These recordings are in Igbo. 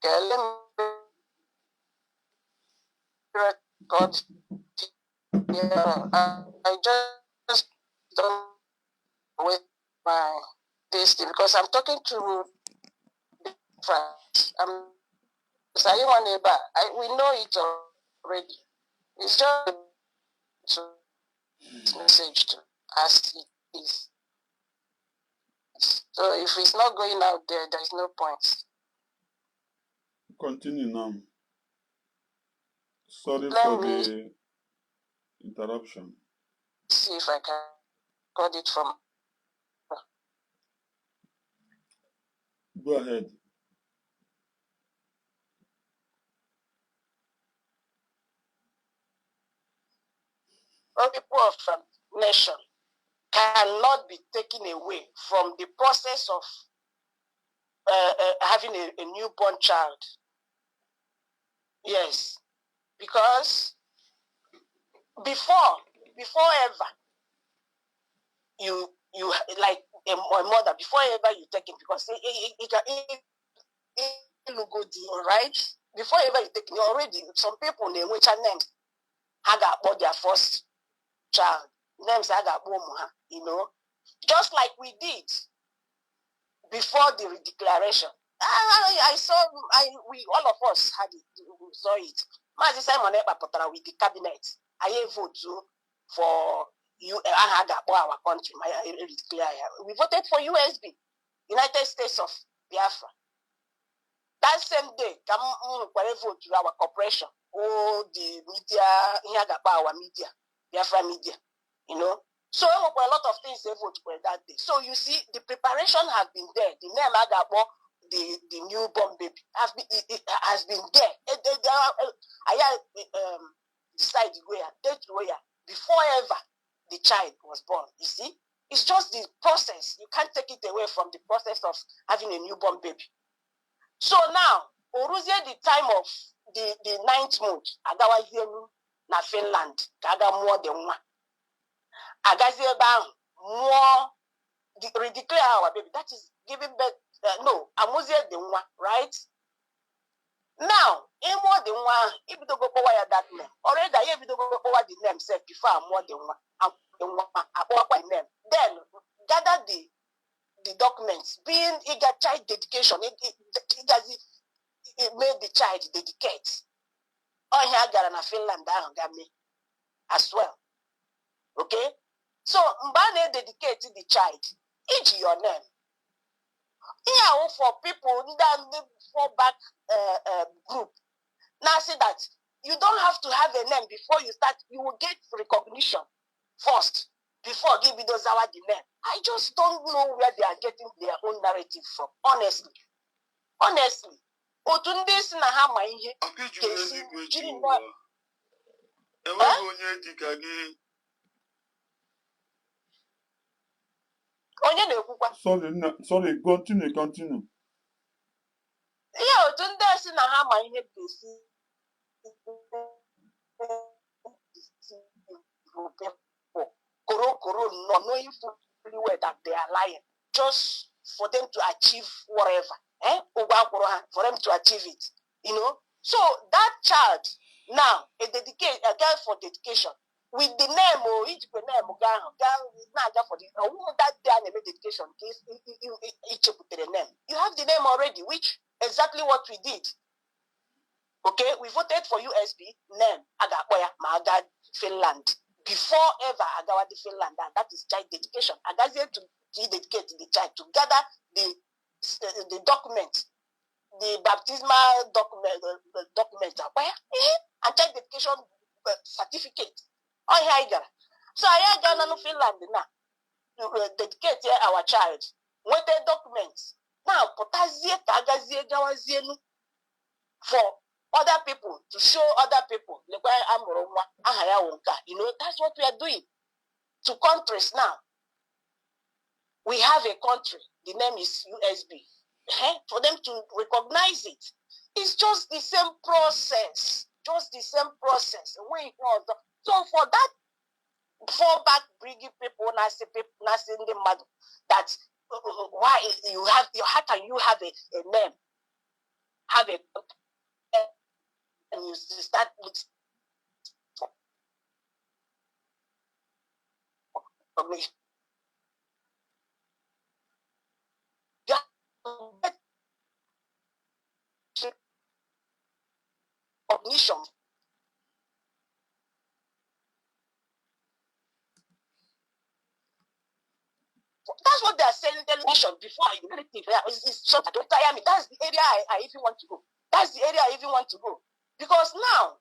Okay, let me record. Yeah, I just don't with my tasting because I'm talking to friends. I'm saying one neighbor. We know it already. It's just to message to ask it is. So if it's not going out there, there's no point. Continue now. Sorry Let for me the interruption. see if I can record it from. Go ahead. People of nation cannot be taken away from the process of having a newborn child. Yes, because before ever you like a mother, before ever you take it, because it look good, right? Before ever you take it, already some people they which are names had about their first child, names had about, just like we did before the declaration. I saw, we all of us had it, we saw it. Mazi Simon Ekpa with the cabinet. I vote for you. I had our country. We voted for USB, United States of Biafra. That same day, come vote to our corporation. Oh, the media, here our media, Biafra media, So a lot of things they vote for that day. So you see, the preparation has been there. The name Agabo, the newborn baby, it has been there. I decided where before ever the child was born. You see, it's just the process. You can't take it away from the process of having a newborn baby. So now, Oruzie, the time of the 9th month, Agawazienu na Finland, Kaga more than one. Agazie more redeclare our baby. That is giving birth. No, Amuzie the one, right? Now, more than one, if you don't go over that name, already if you don't go over the name, say before more than one, name. Then gather the documents, being eager child dedication, it made the child dedicate. Oh, here got in Finland, got me as well. Okay? So, Mbane dedicate the child. Each your name. Here for people that fall back group. Now see that you don't have to have a name before you start. You will get recognition first before giving those our the name. I just don't know where they are getting their own narrative from. Honestly. Otu ndị si na ha ma ihe ga-esi jiri onye na-ekwukwa. Sorry, continue. Ihe otu ndị si na ha ma ihe ga-esi koro not knowing fully well that they are lying just for them to achieve whatever. For them to achieve it. So that child now a girl for dedication with the name or each name for the that day dedication the name. You have the name already, which exactly what we did. Okay, we voted for USB name Agapoya Maga Finland before ever Agawadi Finland, and that is child dedication. Agazie to dedicate the child to gather the document, the baptismal document, and child dedication certificate. Oh, here so I got no Finland now to dedicate our child. What the documents now? Potazie Tagazie Gawazienu for other people to show other people. That's what we are doing to countries now. We have a country. The name is USB. For them to recognize it, it's just the same process. So for that fallback bringing people, that why how can you have a name? have a and you start with cognition. Cognition. That's what they are saying in the television before I it's something don't tire me. That's the area I even want to go. That's the area I even want to go. Because now,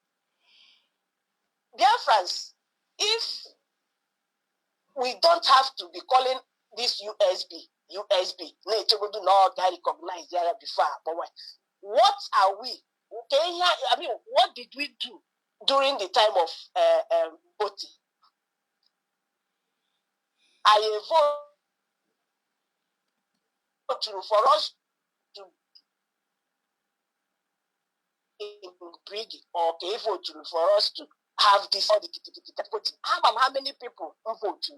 Biafrans, if we don't have to be calling this USB, not recognized there before, but what are we? Okay, I mean, what did we do during the time of voting? I vote for us to bring or they vote for us to have this or the voting. How many people vote?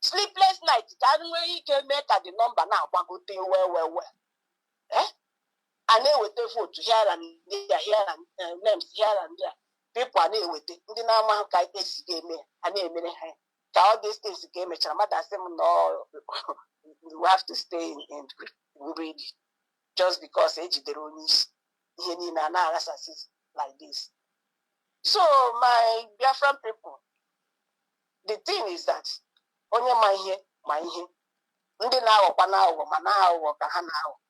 Sleepless night. That way you can make the number now. But go well. Eh? And then with the vote here and there, here and names here and there. People are there with it. The number of guys game and then all these things game. Mother said, no, we have to stay in read just because age the rules like this. So my Biafran people, the thing is that only my here.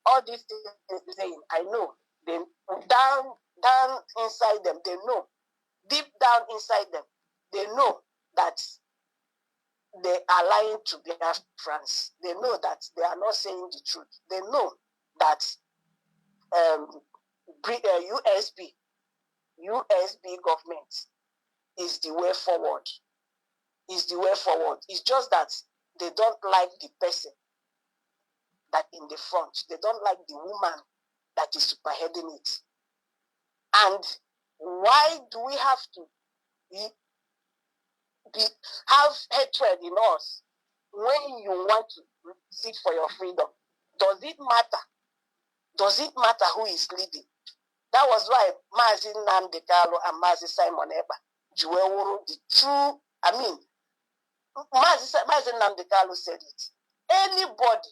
All these things saying, I know they down inside them, they know deep down inside them, they know that they are lying to their friends. They know that they are not saying the truth. They know that USB government is the way forward. Is the way forward. It's just that they don't like the person that in the front. They don't like the woman that is superheading it. And why do we have to have hatred in us when you want to seek for your freedom? Does it matter? Does it matter who is leading? That was why Mazi Nnamdi Kanu and Mazi Simon Ekpa were the true, Mazi Nnamdi Kanu said it. Anybody,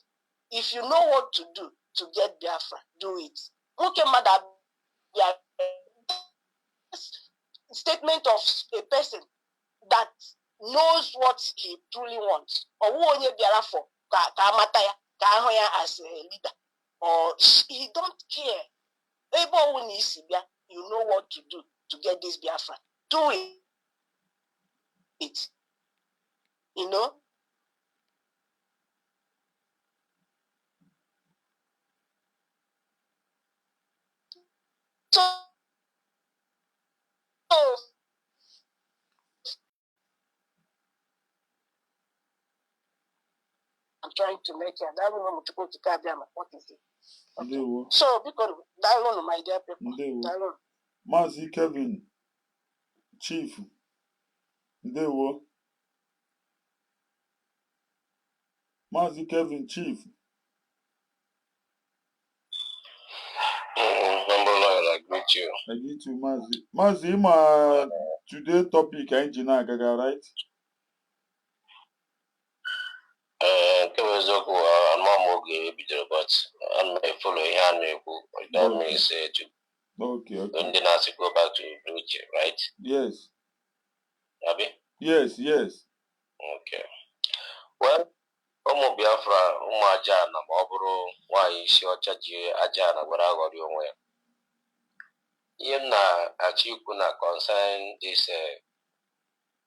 if you know what to do to get Biafra, do it. Statement of a person that knows what he truly wants, or who only Biafra as a leader, or he don't care. You know what to do to get this Biafra. Do it. You know? So I'm trying to make it. I don't know to go to Kabiama. What is it? Okay. So because that one, my dear people. Mazi Kevin, Chief. Ndewo. Mazi Kevin, Chief. I greet you. I greet you, Mazi. Mazi, my today topic engineer Gaga, right? But I'm following here. That means to Okay. Then I to go back to Bridge, right? Yes. Abi? Yes. Okay. Well, ụmụ Biafra, ụmụ aja na ma ọ bụrụ nwaanyị isi ọcha ji aja na gwara aghọrị onwe ya. Ihe m na-achọ ikwu na concern this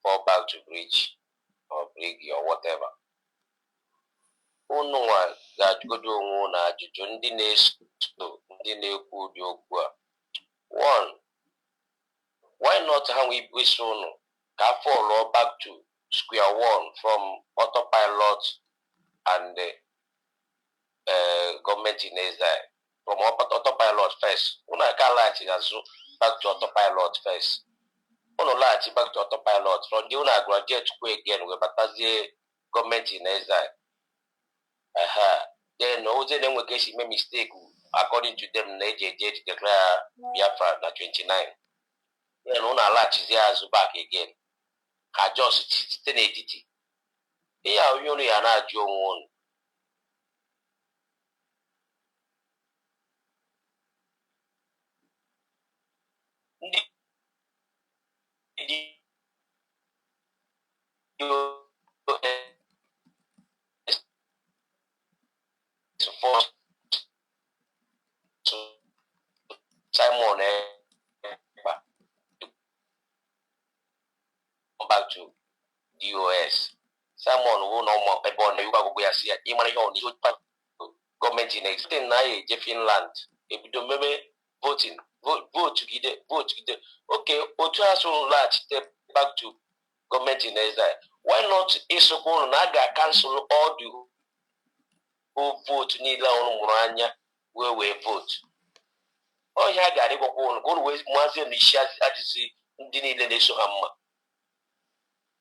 fall back to bridge or brig or whatever. Unu nwa ga-ajụgodo onwe na ajụjụ ndị na-eso ndị na-ekwu ụdị okwu a. One, why not have we wish unu ka fall back to square one from autopilot and government in Israel? From autopilot first. Unu aka laghachi azụ back to autopilot first. Unu laghachi back to autopilot from the unu graduate kwu again we batazie government in Israel. Then oze na-enwe ka esi mee mistake according to them, they declare Biafra na 29. Then on a latch is back again. I just stay it. Yeah, you only are not your own. Simon, back to DOS. Simon who no more about you go where see you money on you government in extend na Finland. If you don't remember voting, vote to get okay, otu aso large step back to government in Israel. Why not Isoko Naga cancel all the whole vote need la on Muranya where we vote? Oh, yeah, got it. Go ways Mazi and Nishas at the need the Sohama.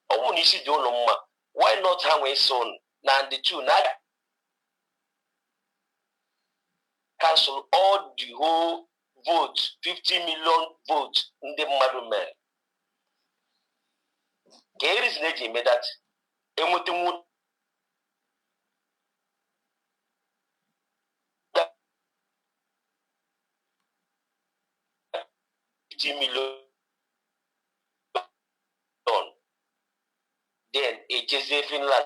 Oh, Nishi Donoma. Why not have a son? Now the two Naga cancel all the whole vote, 50 million votes in the Maduman. Here is Naji made that. Emutumu 50 million. Then it is a Finland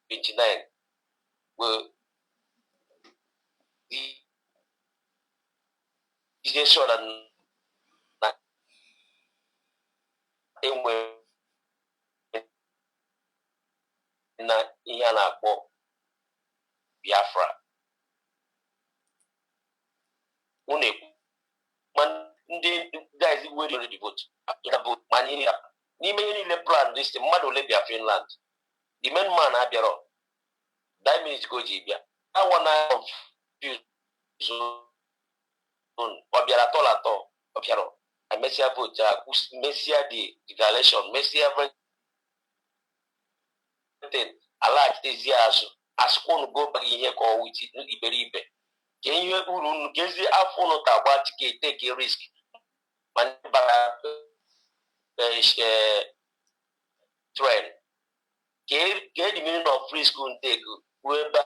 29 will is a sort of na ihe a na-akpọ Biafra ndị guys were already vote ma n'ime ihe niile plan this mmadụ ole bịa Finland the main man abịara 9 minutes ka o ji bịa awa na ọ bịara atọ ọ bịara emesịa vote mesịa the declaration mesịa everything alaghachitezi azụ asụkwụnụ go back ihe ka ọ witi iberibe ka ihe uru unu gezi afọ unu ta gba tiketi take risk ma bara trend ke the meaning of risk unu take ruo ebe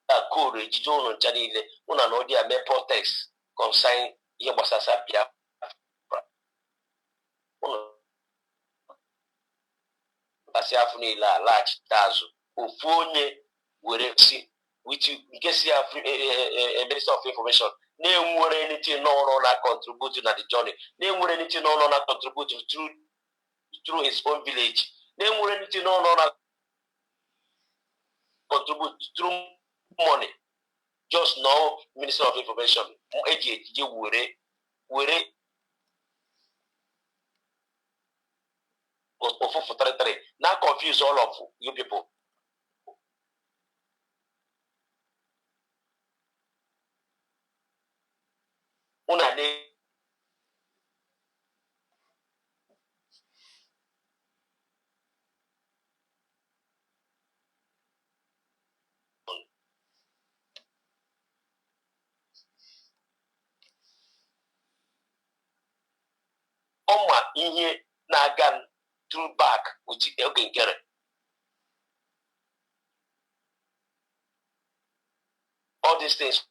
a code ejije unu ncha niile unu na ọdị ame protest consign ihe gbasasa Biafra unu asị afọ niile alaghachite azụ ofu onye were si nke si Minister of Information na-enwere anything n'ọrụ na contribute na the journey na-enwere anything n'ọrụ na contribute through his own village na-enwere anything n'ọrụ na contribute through money just now Minister of Information eji ejije were ofufu 33 na confuse all of you people. Una ne ọma ihe na-aga through back with oge nkere all these things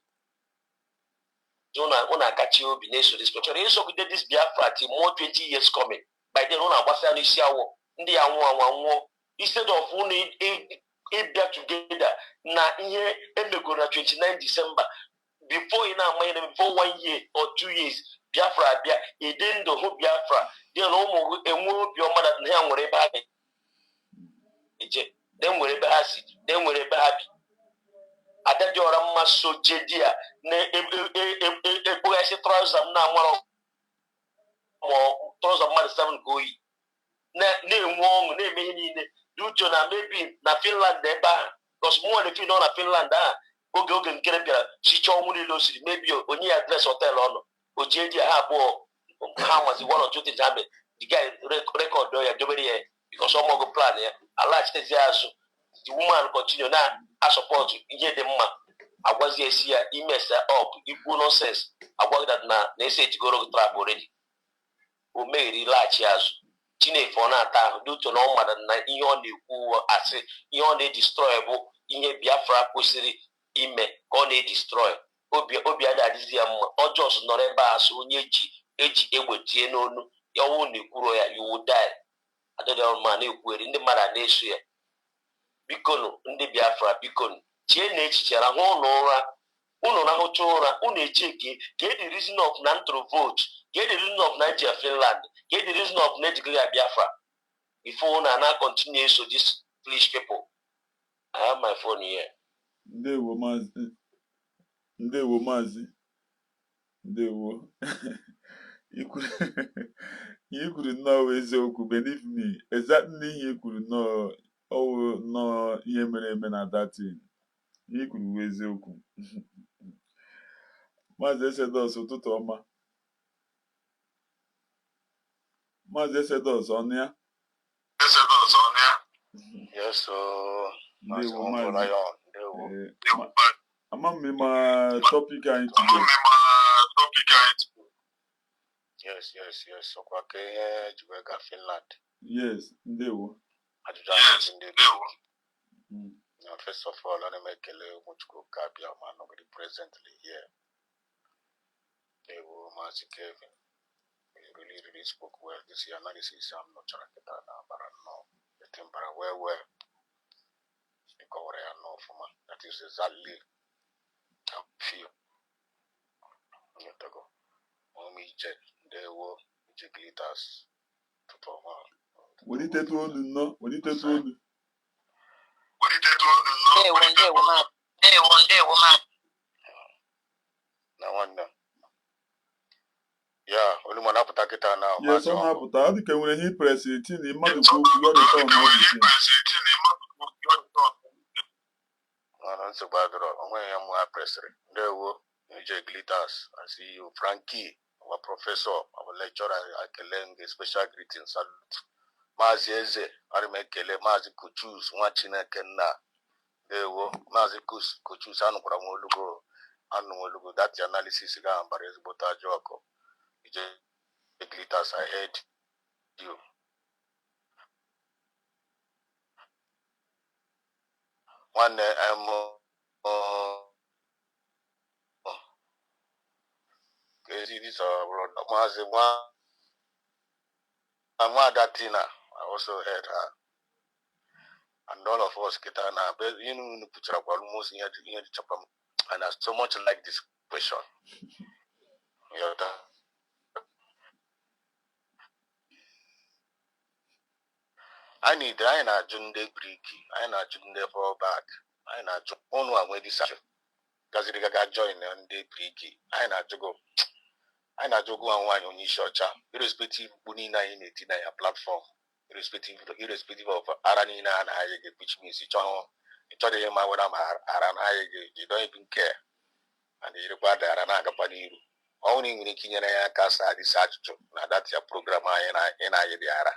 una kachi obi na-eso this picture esogide this Biafra till more 20 years coming by then una agbasa n'isi awọ ndị anwụ instead of unu ịbịa together na ihe emegoro na 29 December before before 1 year or 2 years Biafra abịa ede ndụ hụ Biafra dị na ụmụ enwe obi ọma na ha nwere ebe ha eje de nwere ebe ha si de nwere ebe ha bi adadị ọra mma soje di ya na ekpoghachi trọza m na-amara trọza mmadụ 7 ka oyi na-enwe ọṅụ na-eme ihe niile dị uche na mebi na Finland ebe ahụ because mụnwa na fin nọ na Finland ahụ oge nkere bịara chicha ọnwụ niile o siri mebi onye ya adres họteelụ ọnụ o jee di ya ha abụọ ha mazi one or two things ha mee the guy record ya dobere ya because ọmọgụ plan ya alaghachitezi azụ the woman continue na a support ihe dị mma agwazi esi ya imesa up ikwu nonsense agwa that na ese tigoro trap already o meri lachi azụ Chineke ọ na-ata ahụ dị otu na ọ mmadụ na ihe ọ na-ekwu asị ihe ọ na-edestroy bụ ihe Biafra kwesịrị ime ka ọ na-edestroy obi adịghịzi ya mma ọjọọ nọrọ ebe a so onye eji egbe tie n'onu ya ọwụ na-ekwuro ya you will die adịghị ọma na-ekwueri ndị mmadụ na-eso ya bikonu ndị Biafra bikonu chie na echiche rahụ ụlọ ụra unu rahụcha ụra unu echeki get the reason of na ntụrụ vote get the reason of Nigeria Finland get the reason of Nigeria Biafra before una na continue so this foolish people. I have my phone here. Ndewo maazị ndewo ikwuru nnọọ eziokwu believe me exactly ihe ikwuru nnọọ ihe mere eme na datin ihe ikwuru eziokwu. Maazị Exodus ụtụtụ ọma. Maazị Exodus ọnụ ya? Yes, ndewo maazị. Ama m ma topic anyị today. Yes. Okwa ke ihe jiwega Finland. Yes, ndewo. Ajụjụ ahụ ndewo. Now, first of all, I make a much go Kabia man already presently here. They were Master Kevin. He really spoke well. This analysis I'm not trying to get now, but I know the temper well. The cover I know from that is exactly how I feel. Not to go. Mommy check. They were glitters. What did they do? No, what did they do? One day, woman. Now one. Yeah, only one up attack now. Yes, on up without the camera he press it in the mother who got it on. I'm so bad. When I'm president, there were glitters. I see you, Frankie, our professor, our lecturer. I can learn the special greetings. Mazi Eze, Arimekele, Mazi Kuchus, Wachina Kenna. There were Mazi Kuchus, Anukramolugo, that analysis, Gambares Botajoko. The glitters, I heard you. One day this Mazi Datina. I also heard her. And all of us get on our bed, you know, put almost in the chopper. And I so much like this question. I need I na Junde Briki, I na Junde for back, I na Jun one way this Gaziriga join and de Briki, I na Jogo. I na Jogo and one on Nishocha, irrespective Bunina in it in a platform, irrespective of Aranina and I, which means it's on. It's all the Emma when I'm Aran, you don't even care. And you require the Arana Kapaniru. Only in Kenya Casa research now that's your program and I the Ara.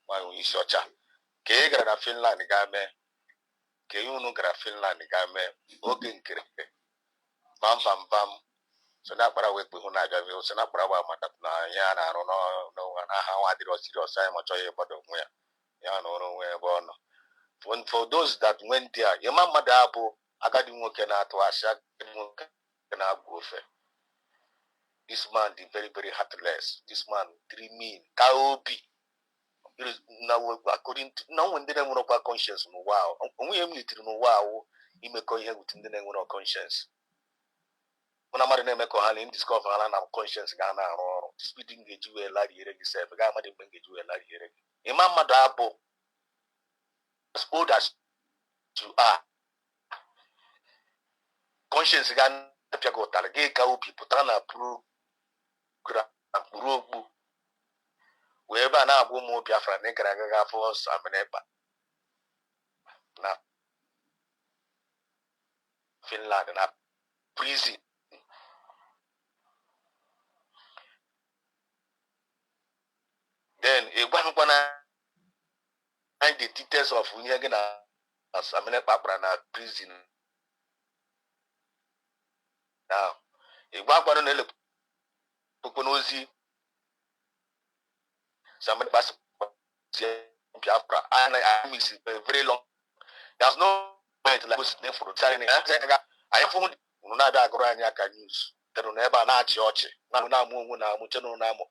When we search Kega na Finland game, Kayunu gra Finland game, Okin Bam. So that para work with Hunaga, so not Brava Matatna, Yana, no, how I did was serious, I'm a joy about the way. Yana, no, where born. When for those that went there, Emma Maduabum, I got him working out to us. This man, the very, very heartless. This man, dreaming, Kaobi. Now, according to now, when they don't want to conscience, wow. We are military, wow. He may call here within the name of conscience. When I'm at the name of Kohali, discover and I'm conscience, Ghana, or speeding the Jew, a lady, yourself, a guy, Madame Bengu, a lady, Emma Maduabum. As old as you are, conscience gan piago targe ka ubi putana program burobu weba na abu mo Biafra ne gara for Sameneba na Finland na prison. Then a one and the details of Unyagana as amene kpakpara na prison now igwa agbara na ele popo n'ozi samene bas Biafra and I miss very long. There's no point like was name for telling I found una da agro anya ka news then na eba na achi ochi na mu na mu chenu na mo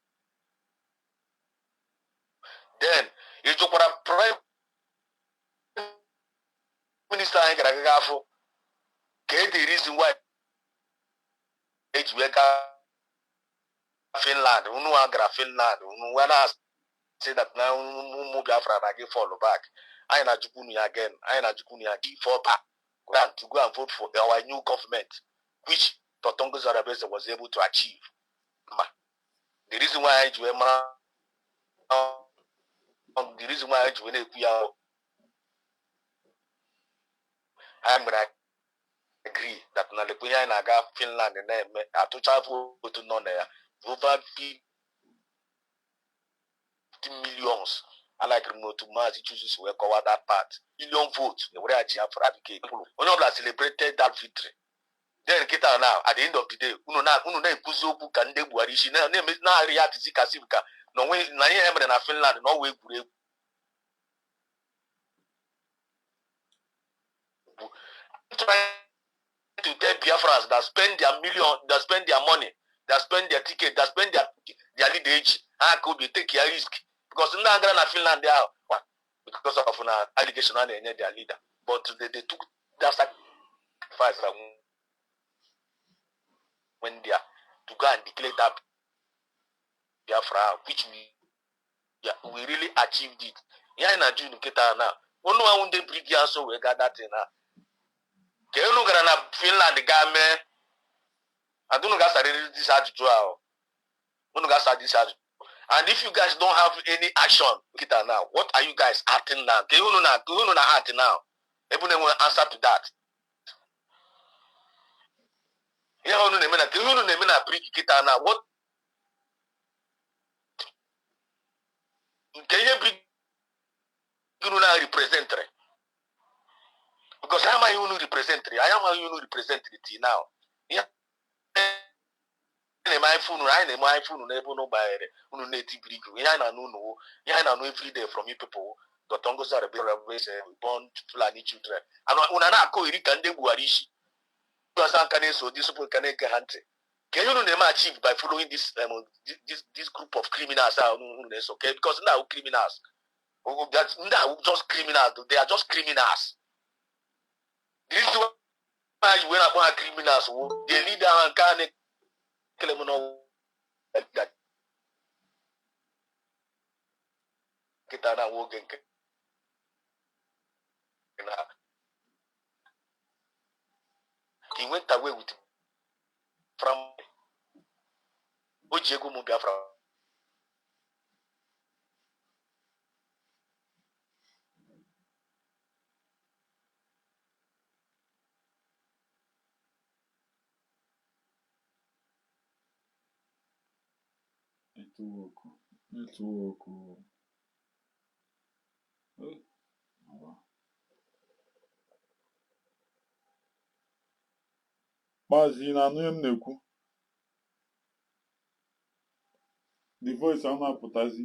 then you took what a prime minister I ga afọ the reason why it Finland unu agra Finland unu when I say that now mu Biafra na give fall back I na jukunu again I na jukunu again fall back to go and vote for our new government which Totongo Zarabese was able to achieve. The reason why I'm gonna agree that na the Kuya naga Finland and then to travel to none there over 50 millions. I like remote to mass chooses to cover that part. Million votes, the way I for advocate. When all celebrated that victory. Then kita now at the end of the day, uno na kuzobu kande buarishi na na reality sikasibka. No way na ye na Finland no way gure. Trying to tell Biafrans that spend their million, that spend their money, that spend their ticket, that spend their lead age, how could they take a risk? Because in Finland they are because of an allegation and their leader. But they took that sacrifice when they are to go and declare that Biafra, which we really achieved it. Yeah, in a June Kita now. One one day bring so we got that in now. Can you look at Finland the game? I don't know guys are really this hard to draw. And if you guys don't have any action, Kita now, what are you guys acting now? Can you know acting now? Everyone will answer to that. Yeah, can you know bring Kita now? What can you bring represent? Because I am a represent. I am a represent now. Yeah. My phone, my phone, never know by native legal. Yeah, I know. Yeah, I know every day from you people. The Tongos are born Fulani children. And when I go, you can do Buarish. So this people can make a country. Can you know them achieve by following this this group of criminals? Okay, because now criminals. That's now just criminals. They are just criminals. This is why you went upon criminals. The leader and can kill them that kita na wogen he went away with from Ojego Mubiafra. Network. Maazị na anụ m na-ekwu the voice a na-apụtazi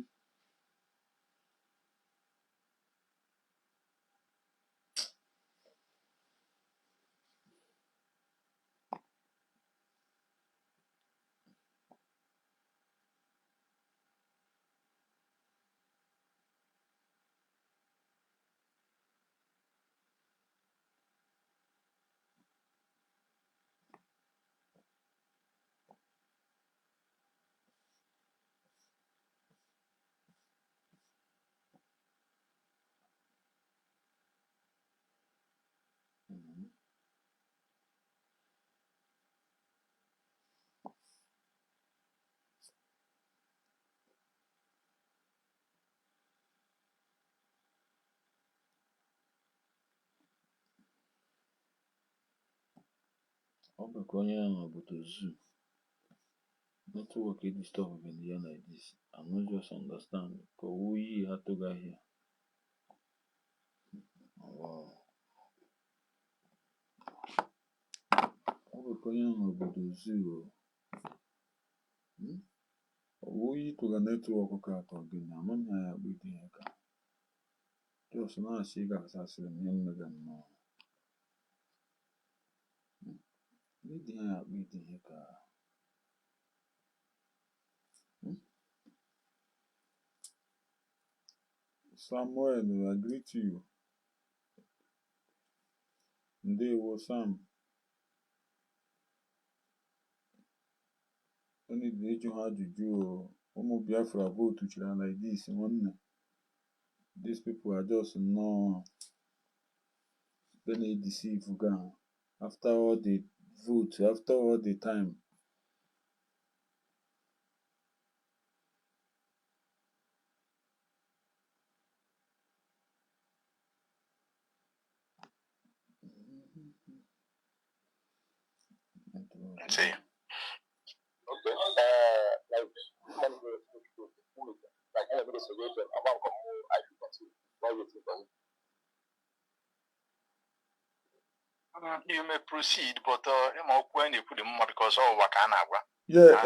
ọ bụ ka onye ahụ obodo zoo network disturb in here like this. I no just understand ka owu yi atụghị ahịa. Wow. to the network again. I'm not with the just now see guys as him again no. With the Samuel, I greet you. They was Sam. Only the age you had to do. Biafra vote to children like this. These people are just no. Then they deceive Ghana. After all the vote, after all the time. See. Okay. You may proceed, but when you put him because all Wakana. Yeah,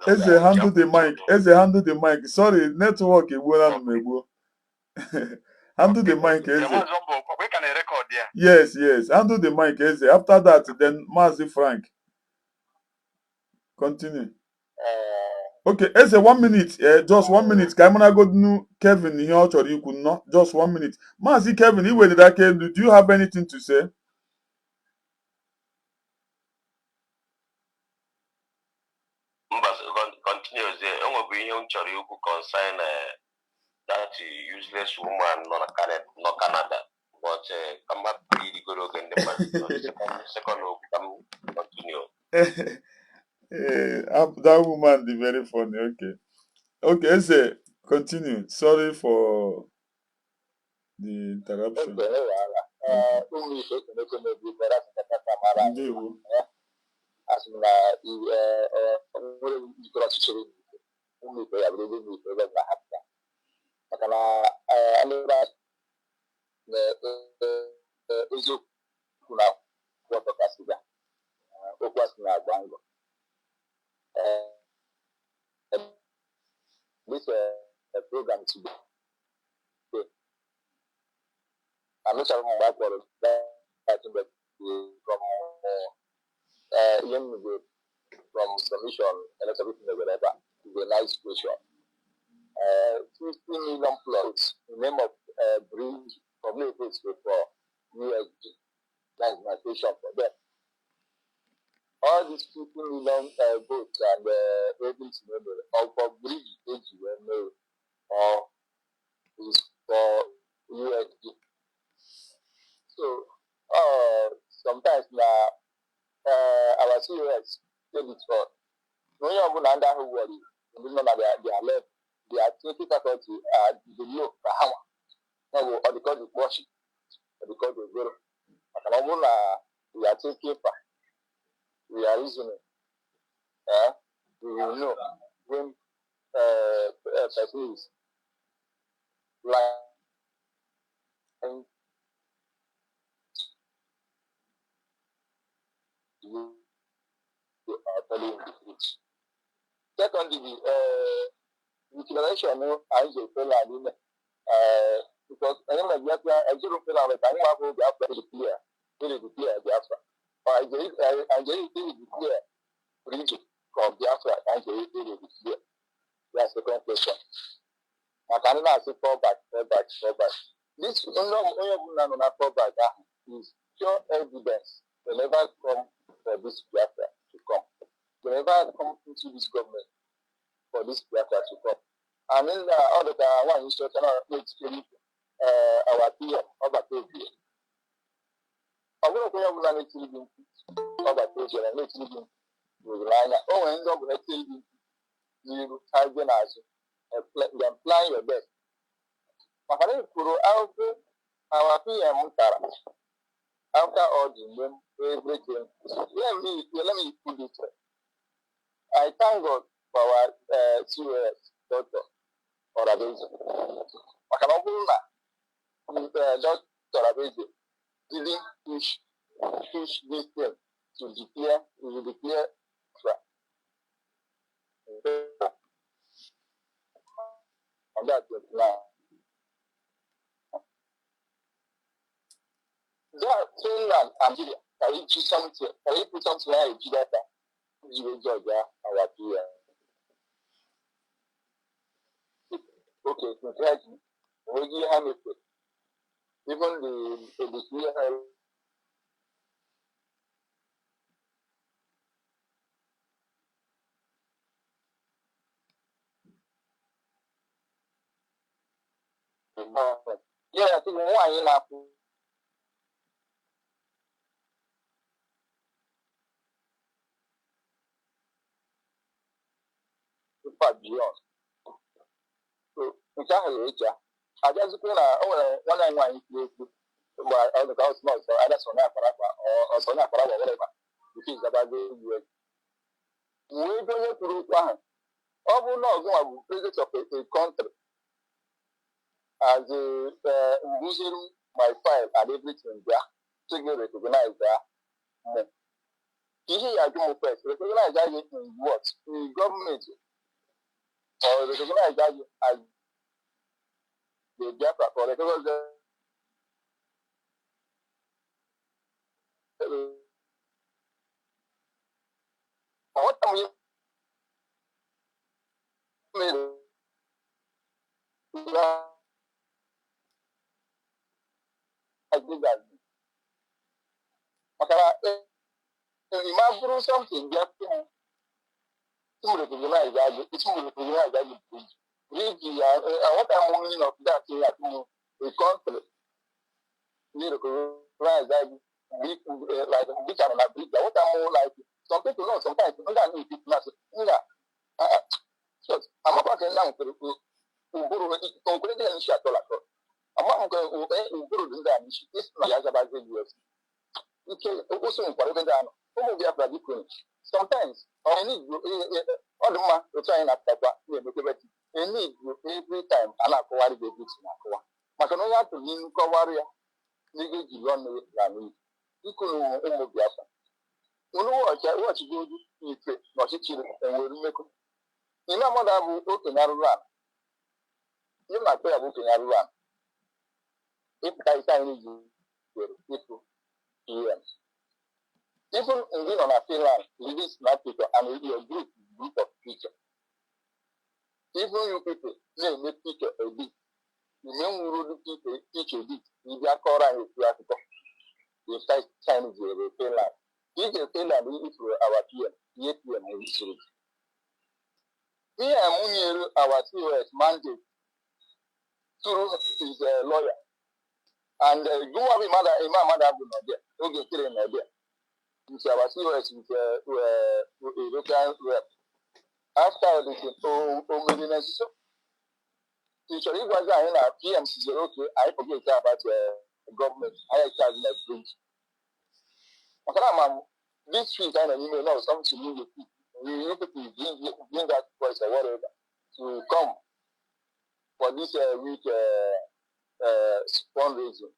as a handle the mic, handle the mic. Sorry, network handle the mic, we can record there. Yes, handle the mic, after that, then Mazi Frank. Continue. Okay, 1 minute, just 1 minute. Kamana go nu Kevin here or you could not just 1 minute. Mazi Kevin, you wait that do you have anything to say? Continue there. I'm going to consign that useless woman not Canada. But come back to the good again. Second, continue. That woman is very funny. Okay, continue. Sorry for the interruption. This program today. I'm not sure about that, but from submission and everything whatever is a nice question. 50 million plots in the name of bridge communities for USG. That's my question for them. All these 50 million votes and everything for bridge AGM or is for USG. So sometimes now our COS tell it for when you are under who worry, you know that they are left, they are taking faculty the low for how now or because the worship or because the zero. We are taking we are reasoning. We will know when person is like you are telling the truth. Secondly, utilization I will tell because anyway, I zero fail out. I want to go after the clear, really declare the answer. I just declare region from Biafra and the clear. That's the second question. I cannot say fall back. This fall back is pure evidence. They never come for this Biafra to come. They never come into this government for this Biafra to come. I mean, all the one instruction our PM over Toby. I will go over and tell you over Toby and let you with line. Oh, and I'm going to tell you have been as you apply your best. Makane kuro our PM after all the everything. Let me put it. I thank God for our COS doctor or a basis. Dr. Abeze didn't push this thing to declare, on that now. There, Finland and Nigeria, can you put something like that? You will judge our peer. Okay, so try to already have it. Even the clear yeah, I think one in a beyond. So, we can't reach ya. I just go now, one and one place. But all the house knows, so either Sona Parapa or Sona Parapa, whatever. It is about the US. We don't have to look one. All we know is president of a country as using my file and everything there to get recognized there. Here I do first. Recognize that in what? In government or recognize that as the Biafra or recognize that what am I made? I did that. Imagine something that to recognize that it's to recognize that really what I'm meaning of that is that a country need to recognize that big like big and a big. What I'm more like some people know sometimes you don't need people not so I'm not going down to concluding an issue at all. I'm not going to improve that issue. This is about the US. Okay, also important than sometimes I need all the man to try and after that. I need every time and I acquire the books in Aqua. Macanoya to mean Kawaria, nigga, you run with Rami. You couldn't almost be up. You know what you do, you trip, not it, and will make it. You know what I will open our run. You might play a book in our run. If I find you, people, yes. Even in on a Finland, living in Africa, and your group of people. Even you people, they make picture a bit. You know, we will teach a bit. You are correct with Africa. The first Chinese in Finland. This is Finland, we is our PM, yet we are history. We are money our COS mandate through his lawyer. And you have a mother, Emma Maduabum not there. Okay, kill him there. It's our COS with a local rep. After the Omidiness, teacher, it was in our PM, okay, I forget about the government. I charge my bridge. This week, I know something to do with it. We need to bring that voice or whatever to come for this week fundraising.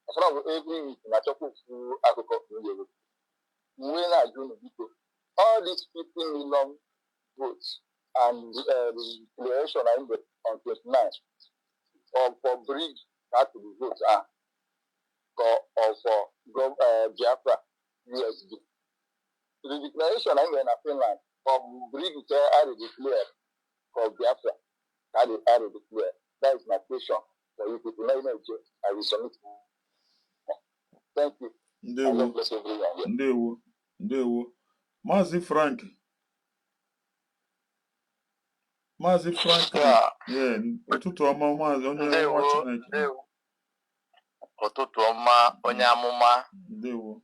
As long as every week, I talk to agriculture. When I do all these 15 million votes and the declaration on 29 for bridge that to be votes are for Biafra USD. The declaration in Finland for bridge I declare for Biafra I declare. That is my question for you people. I will submit. Thank you. Ndewo. Maazị Frank. Ụtụtụ ọma maazị onye nwa Chineke. Ụtụtụ ọma onye amụma.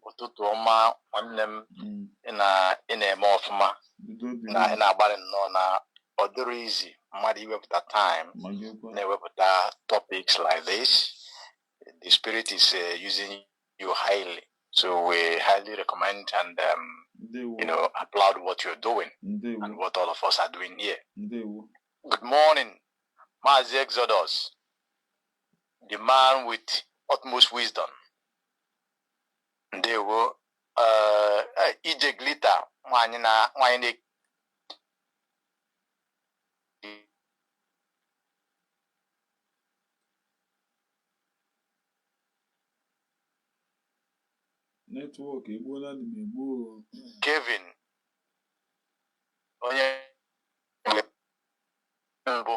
Ụtụtụ ọma nwanne m ị na-eme ọfụma na ị na-agbalị nnọọ na ọ dịrị izi mmadụ iwepụta time na-ewepụta topics like this. The spirit is using you highly, so we highly recommend and applaud what you're doing and what all of us are doing here. Good morning, Mazi Exodus, the man with utmost wisdom. ije glitter nwanyị netwọk egbuola dị m egbuo. Kevin onye mbụ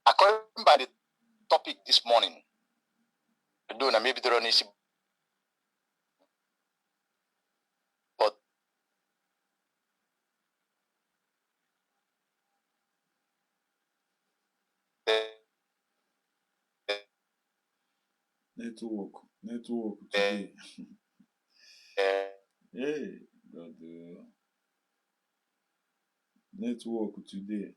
according by the topic this morning, do na maybe there is but network today. Hey, God, network today.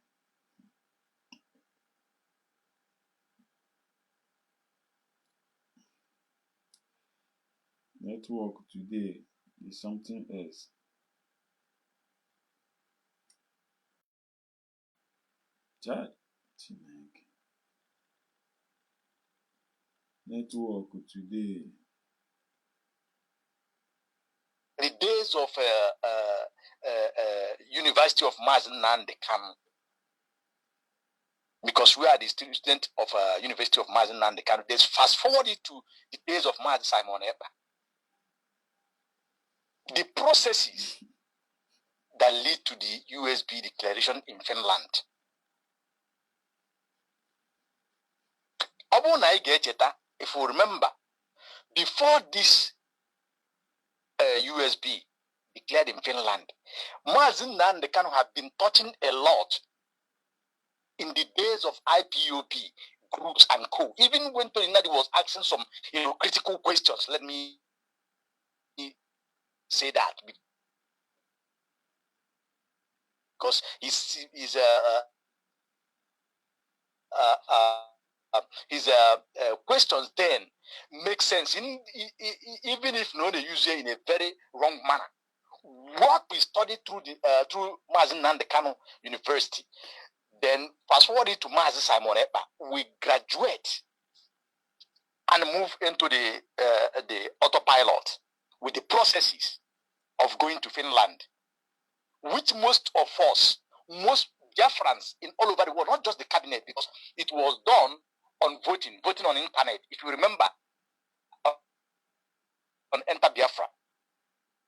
Network today is something else. Chat. Network today. the days of University of Mazinand Kanu, because we are the student of University of Mazinand Kanu. Let's fast forward it to the days of Maz Simon Epa. The processes that lead to the USB declaration in Finland. If we remember, before this USB declared in Finland, Mazinand Kanu have been touching a lot in the days of IPOP groups and co. Even when Tony Nadi was asking some critical questions, let me say that, because his questions then make sense, even if no, they use it in a very wrong manner. What we studied through through Mazinand Kanu University, then fast forward it to Mazi Simon Epa, we graduate and move into the autopilot with the processes of going to Finland, which most of us, most Biafrans in all over the world, not just the cabinet, because it was done on voting on internet. If you remember, on Enter Biafra,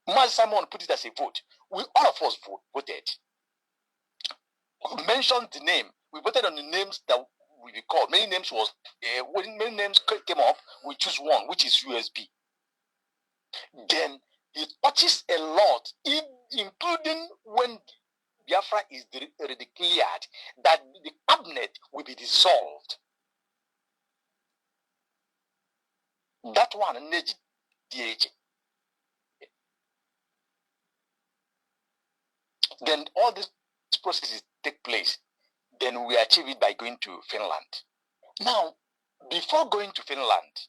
Mazi Simon put it as a vote. We all of us voted. We mentioned the name. We voted on the names that we recalled. Many names was when many names came up, we choose one, which is USB. Then it touches a lot, including when Biafra is declared that the cabinet will be dissolved. That one, DH. Then all these processes take place. Then we achieve it by going to Finland. Now, before going to Finland,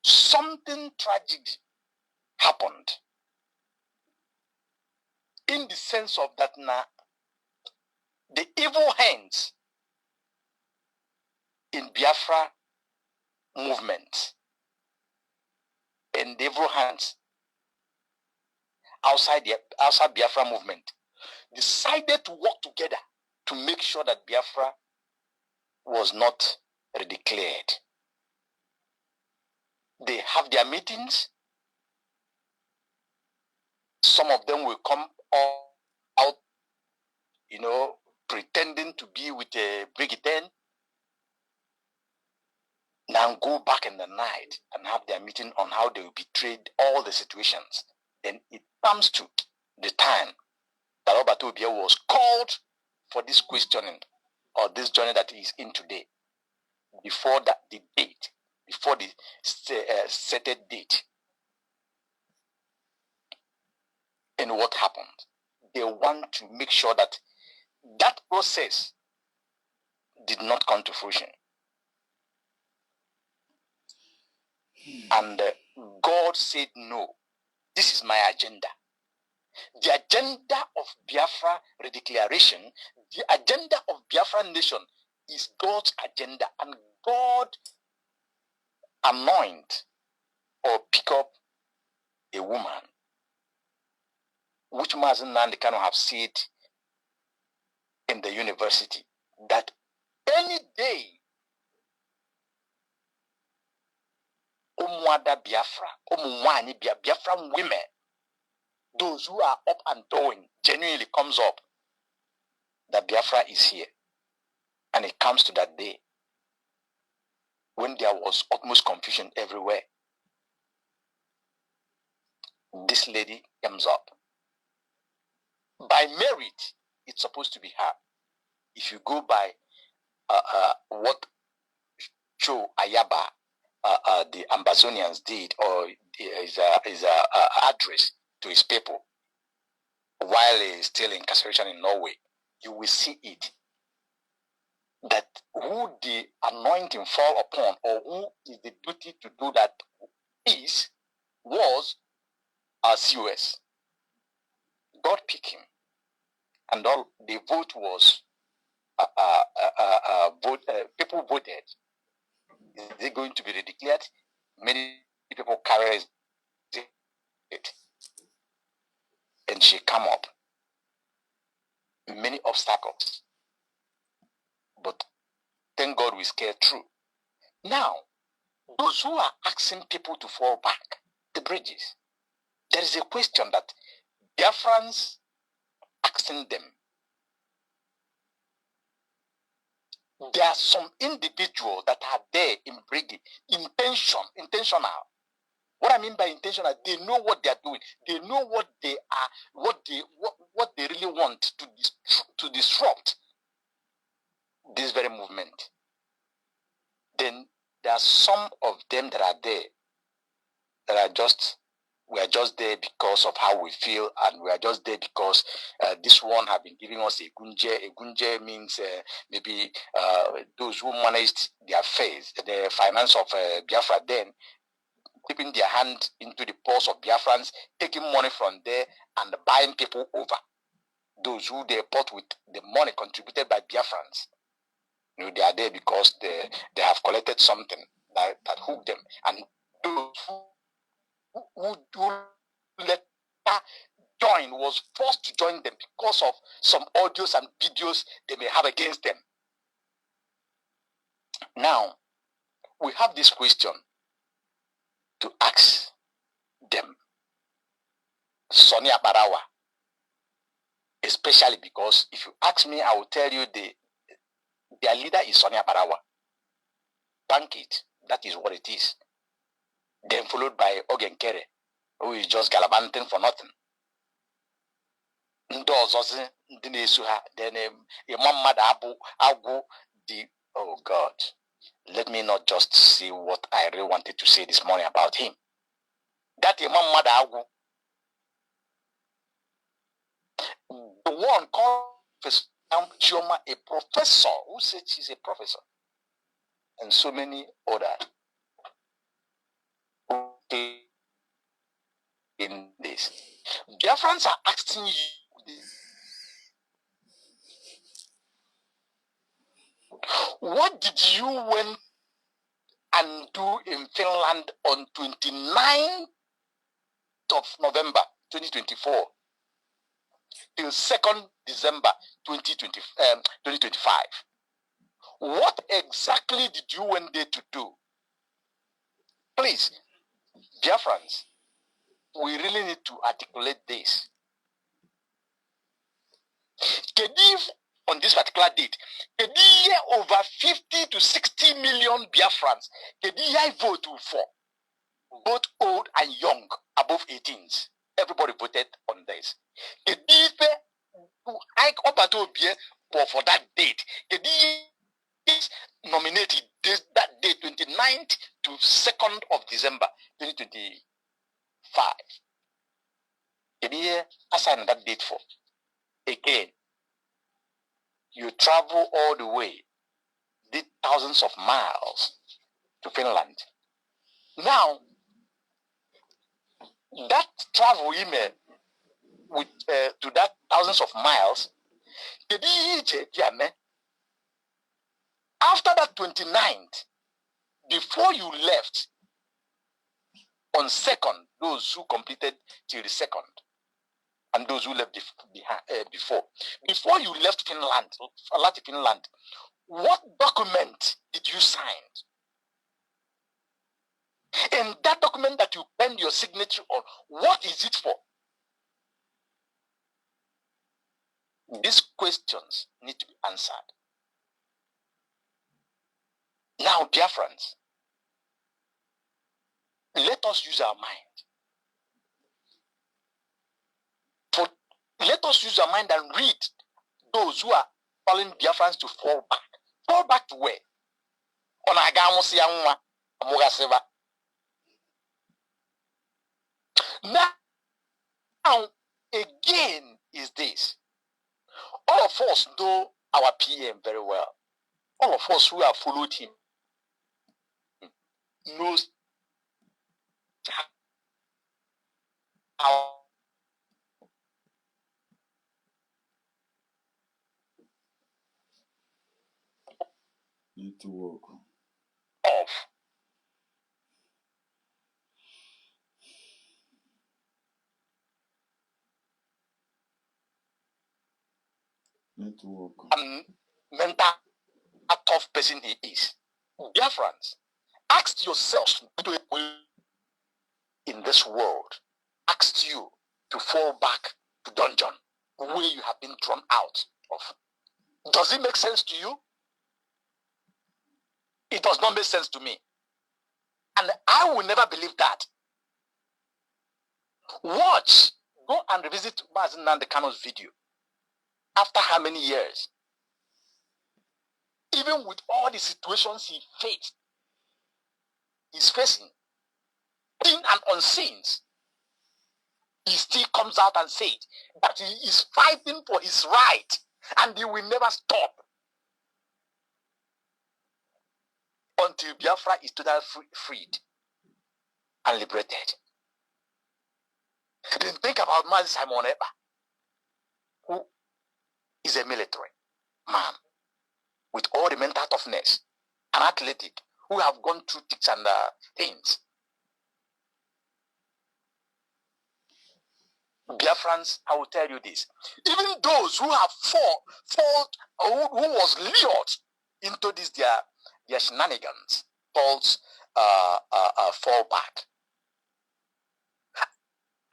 something tragic happened. In the sense of that now, the evil hands in Biafra movement and the evil hands outside Biafra movement decided to work together to make sure that Biafra was not redeclared. They have their meetings. Some of them will come out, pretending to be with a Brigitte, now go back in the night and have their meeting on how they will betray all the situations. Then it comes to the time that Robert Obia was called for this questioning or this journey that he is in today. Before the date, before the set date, in what happened. They want to make sure that that process did not come to fruition. And God said, no, this is my agenda. The agenda of Biafra redeclaration, the agenda of Biafra nation is God's agenda. And God anoint or pick up a woman, which Mazen Nandi cannot have said in the university, that any day, Umwada Biafra, Umwani Biafran women, those who are up and doing, genuinely comes up that Biafra is here. And it comes to that day when there was utmost confusion everywhere. This lady comes up. By merit, it's supposed to be her. If you go by what Joe Ayaba, the Ambazonians did, or his address to his people while he's still in incarceration in Norway, you will see it. That who the anointing fall upon, or who is the duty to do that was COS. God picked him, and all the vote was people voted. Is it going to be redeclared? Many people carry it, and she come up. Many obstacles, but thank God we scared through. Now, those who are asking people to fall back the bridges, there is a question that Biafrans asking them. There are some individuals that are there in Brigade, intentional. What I mean by intentional, they know what they are doing. They know what they are, what they really want to disrupt this very movement. Then there are some of them that are there that are we are just there because of how we feel, and we are just there because this one have been giving us a gunje. A gunje means maybe those who managed their affairs, the finance of Biafra, then dipping their hand into the purse of Biafrans, taking money from there and buying people over. Those who they bought with the money contributed by Biafrans. You know, they are there because they have collected something that hooked them. And those who later join was forced to join them because of some audios and videos they may have against them. Now, we have this question to ask them. Sonia Barawa, especially because if you ask me, I will tell you their leader is Sonia Barawa. Bank it. That is what it is. Then followed by Ogen Kere, who is just gallivanting for nothing. Then Emma Maduabum, oh God. Let me not just say what I really wanted to say this morning about him. That Emma Maduabum, the one called Chioma, a professor, who said she's a professor, and so many others in this. Biafrans are asking you, what did you went and do in Finland on 29th of November 2024 till 2nd December 2025? What exactly did you went there to do? Please, Biafrans, we really need to articulate this. Kedif on this particular date, Kedif over 50 to 60 million Biafrans, Kedif vote for, both old and young, above 18s. Everybody voted on this. Kedif for that date, Kedif nominated that day 29th to 2nd of December 2025. sign that date for? Again, you travel all the way, did thousands of miles to Finland. Now, that travel email with to that thousands of miles, after that 29th, before you left, on 2nd, those who completed till the 2nd, and those who left before you left Finland, what document did you sign? And that document that you pen your signature on, what is it for? These questions need to be answered. Now, dear friends, let us use our mind. Let us use our mind and read those who are calling Biafrans to fall back. Fall back to where? Now, again, is this. All of us know our PM very well. All of us who have followed him knows how need to work. Of Need to work. mental a tough person he is. Dear friends, ask yourselves in this world, asked you to fall back to dungeon where you have been thrown out of. Does it make sense to you? It does not make sense to me. And I will never believe that. Watch, go and revisit Mazen Nandekano's video. After how many years? Even with all the situations he faced, he's facing, seen and unseen, he still comes out and says that he is fighting for his right and he will never stop until Biafra is totally freed and liberated. Then think about Mazi Simon Eba, who is a military man with all the mental toughness, an athletic, who have gone through things and things. Biafrans, I will tell you this. Even those who have fought, who was lured into this their shenanigans, called fall back.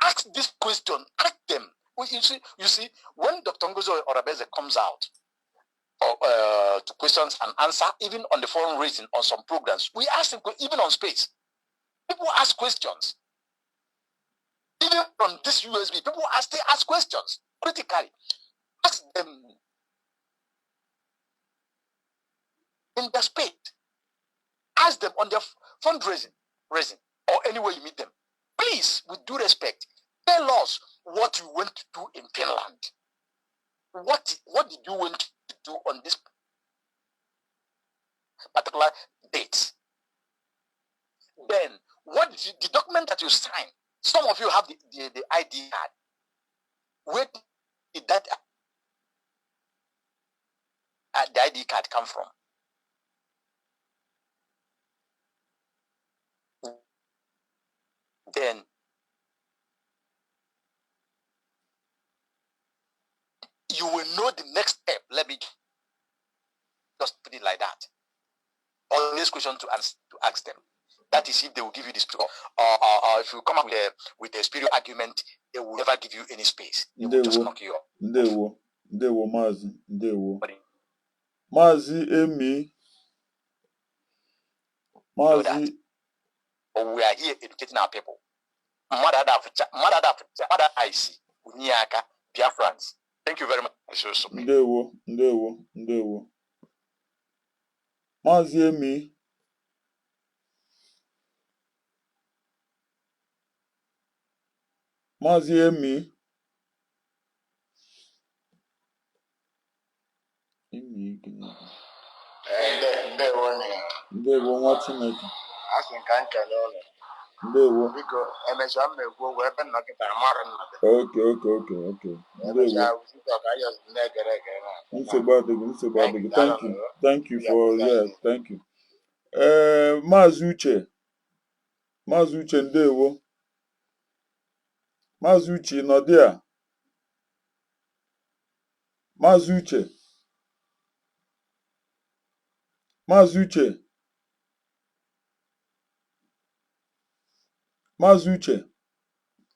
Ask this question. Ask them. You see, when Dr. Ngozo Orabeze comes out to questions and answer, even on the foreign region on some programs, we ask them, even on space. People ask questions. Even on this USB, people they ask questions critically. Ask them in their space. Ask them on their fundraising, or anywhere you meet them. Please, with due respect, tell us what you went to do in Finland. What did you want to do on this particular date? Then, what did the document that you signed? Some of you have the ID card. Where did that the ID card come from? Then you will know the next step. Let me just put it like that. All these questions to ask them. That is if they will give you this, or if you come up with a spirit argument, they will never give you any space. They will just knock you off. Ndewo Mazi, Ndewo. Mazi Emi. Mazi. We are here educating our people. Mother I see. Uniaka, Biafrans. Thank you very much. Ndewo. Mazi Emi. Mazi Emi. Ndewo nwa Chineke. Asị nka nkele ụlọ. Ndewo. Biko, emechaa m na-ekwu okwu ebe nnọkịta amara nnọkịta. Okay. Emechaa ụzọ ka anyị na-egere egere na. Nsogbu adịghị. Thank you for yes, thank you. Maazị Uche ndewo. Maazị Uche nọdị a. Maazị Uche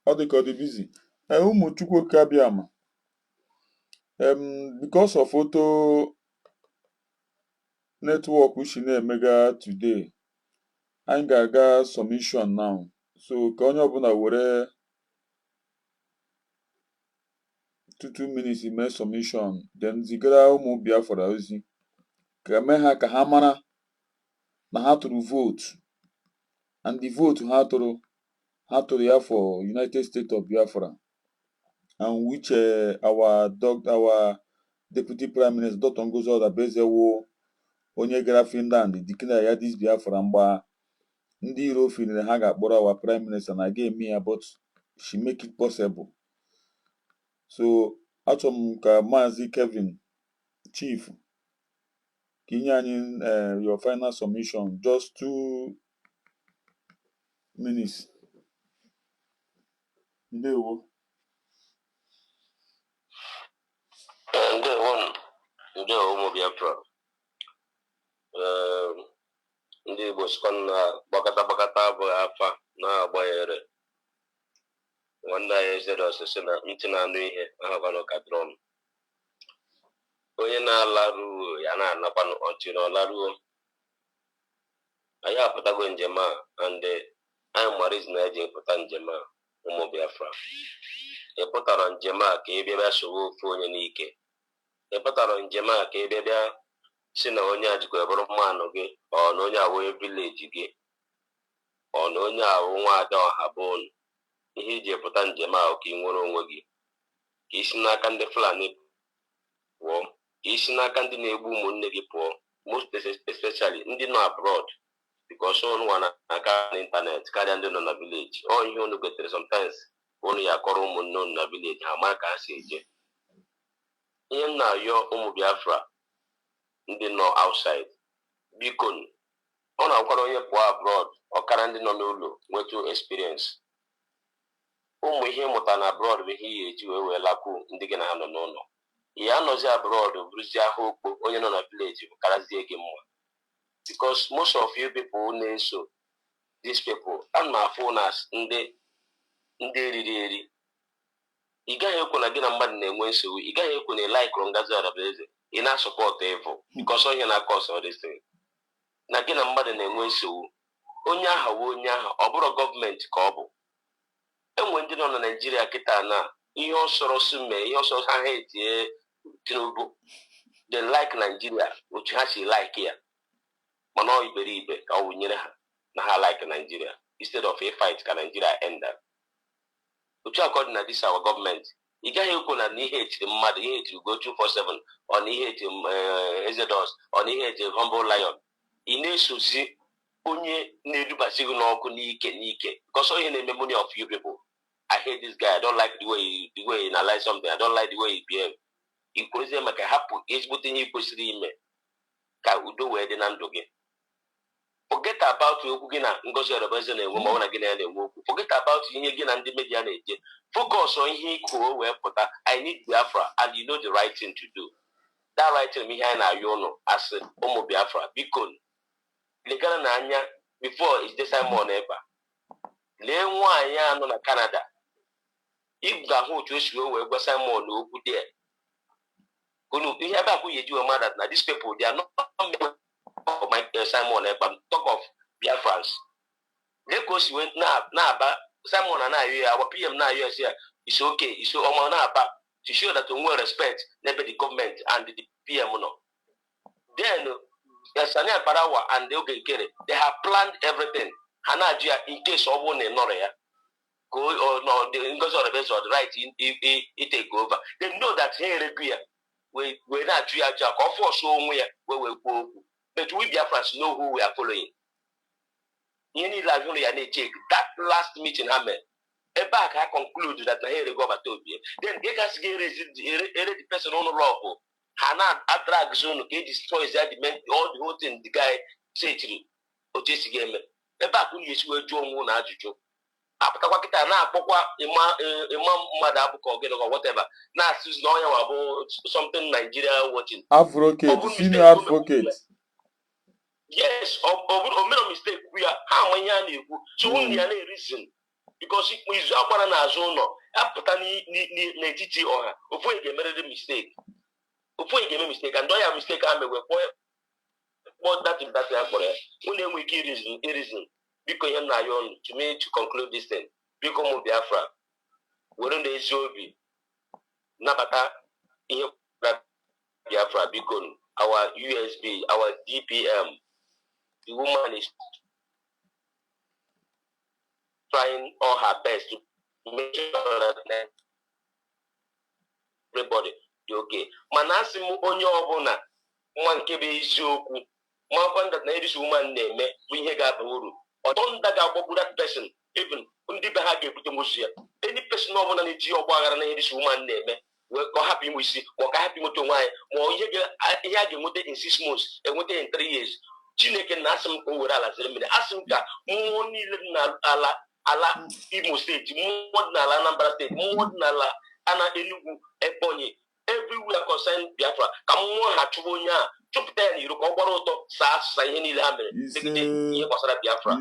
ọ dị ka ọ dị busy. Ụmụ Chukwu ka bịa ma. Because of photo network we should na-emega today, anyị ga-aga submission now. So ka onye ọbụla were 2 minutes mee submission, then zigara ụmụ Biafra ozi ka mee ha ka ha mara na ha tụrụ vote, and the vote ha tụrụ ya for United States of Biafra, and which our Deputy Prime Minister Dr. Ngozi Odabezewo onye gara Finland declare ya this Biafra mgba ndị iro finire ha ga-akpọrọ our Prime Minister na ga-eme ya, but she make it possible. So achọrọ m ka Maazị Kevin Chief ka inye anyị your final submission, just 2 minutes. Ndewo. Ndewo ụmụ Biafra. Ndị Igbo sikwa na gbakọta bụ afa na-agbanyere nwanne anyị ezere ọsịsị na ntị na-anụ ihe ahụkwanụ ka drum. Onye na-alaruo ya na-anakwanụ ọchịrị ọlaruo. Anyị apụtago njem a, and anyị mara izi na eji pụta njem a ụmụ Biafra. Ị pụtara njem a ka ị bịa sowe ofu onye n'ike. Ị pụtara njem a ka ị bịa si na onye a jikwa bụrụ mmanụ gị, ọ na onye awụ vileji gị, ọ na onye awụ nwa ada ọha bụ unu. Ihe iji pụta njem ahụ ka ị nwere onwe gị, ka isi n'aka ndị Fulani pụọ, ka isi n'aka ndị na-egbu ụmụnne gị pụọ, most especially ndị nọ abroad, because unu nwa na-aka n'ịntanetị karịa ndị nọ na vileji. Ọ ihe unu gotere sometimes unu ya akọrọ ụmụnne unu na vileji ha mara ka ha si eje. Ihe m na-ayọ ụmụ Biafra ndị nọ outside, biko ọ na-akwara onye pụọ abroad ọkara ndị nọ n'ụlọ nwetu experience. Ụmụ ihe ịmụta na abroad bụ ihe ihe eji wee lakwu ndị gị na ha nọ n'ụlọ. Ihe anọzi abroad bụrụzie ahụ okpo onye nọ na village bụ karazie gị mma, because most of you people na-eso these people a na-afụ na ndị eriri eri. Ị gaghị ekwu na gị na mmadụ na-enwe nsogbu, ị gaghị ekwu na ị like Ngozi Odabeeze, ị na-asọpọtụ evil because onye na-akọs ọdịsị na gị na mmadụ na-enwe nsogbu. Onye aha wụ onye aha, ọ bụrụ gọọmenti ka ọ bụ. Enwe ndị nọ na Naịjirịa kịta na ihe ọsọrọ si mee, ihe ọsọrọ ha etinye Tinubu, they like Nigeria otu ha si like ya, mana ọ iberibe ka ọ wụnyere ha na ha like Nigeria instead of a fight ka Nigeria enda. Otu according na this our government, ị gaghị ekwu na ihe etiri mmadụ, ihe etiri go 247, ọ na ihe etiri Ezedos, ọ na ihe etiri Humble Lion. Ị na-esozi onye na-edubasi gị n'ọkụ n'ike because onye na-eme money of you people. I hate this guy. I don't like the way he analyze something. I don't like the way he behave. He kwesịrị maka hapụ ezigbote ihe kwesịrị ime ka udo wee dị na ndụ gị. Forget about okwu gị na Ngozi Odabeeze na-enwe ma ọ na gị na ya na-enwe okwu. Forget about ihe gị na ndị media na-eje. Focus on ihe ikuo wee pụta. I need Biafra, and you know the right thing to do. That right thing ihe anyị na-ayọ ụnụ as ụmụ Biafra. Biko legara na anya before is this Simon eba. Lee nwaanyị a nọ na Canada. If ga hụ otu esi wee gwa Simon okwu dị kunu ihe ebe akwụ yeji we mad na these people they are not my Simon eba talk of Biafrans. Lekos went na aba Simon na ayo ya our PM na ayo say it's okay, it's so omo na aba to show that we respect the government and the PM no. Then Sani Aparawa and the Ogenkere, they have planned everything. Hanajia in case of one nor go or no, the Ngozi Odabeeze or the right it take over. They know that here we're not three jack or four so where we go. But we Biafrans know who we are following. That last meeting, back I conclude that I hear go back to be. Then they can get the person on the law. Hana drag zone, he destroys that all the whole thing the guy said to you. Or just game. Back when you were John Moon Ajujo. After what now, Emma Maduabum or whatever. Now, she's knowing about something Nigeria watching. Advocate, senior advocate. Yes, or made a mistake. We are how many so only a reason. Because it was up on a zone, after Netiti or before you made a mistake. Before you make a mistake, and do I mistake? I'm a what that is that for it. When we give reason, because you're not to me to conclude this thing. Because of Biafra, wouldn't they show be Nabata in Biafra, because our USB, our DPM, the woman is trying all her best to make sure that everybody is okay. Manasimu onye obuna nwa nke bụ eziokwu ma that na this woman na-eme bụ ihe ga-aba uru ọtọnda ga-agbagbu that person even ndị be ha ga-ebute mozu ya any person ọbụla na-eji ọgba aghara na this woman na-eme wee ka ọ hapụ inwe isi ma ọ ka hapụ inweta onwe anyị ma ihe a ga-enweta in 6 months enweta in 3 years Chineke na-asị m ka o were ala zere mmiri asị m ka mmụọ niile dị n'ala Imo steeti mmụọ dị n'ala Anambra steeti mmụọ dị n'ala ana Enugu Ebonyi everywhere concerned Biafra ka mmụọ ha chụwa onye a chụpụta ya n'iru ka ọ gbara ụtọ saa asụsa ihe niile ha mere megide ihe gbasara Biafra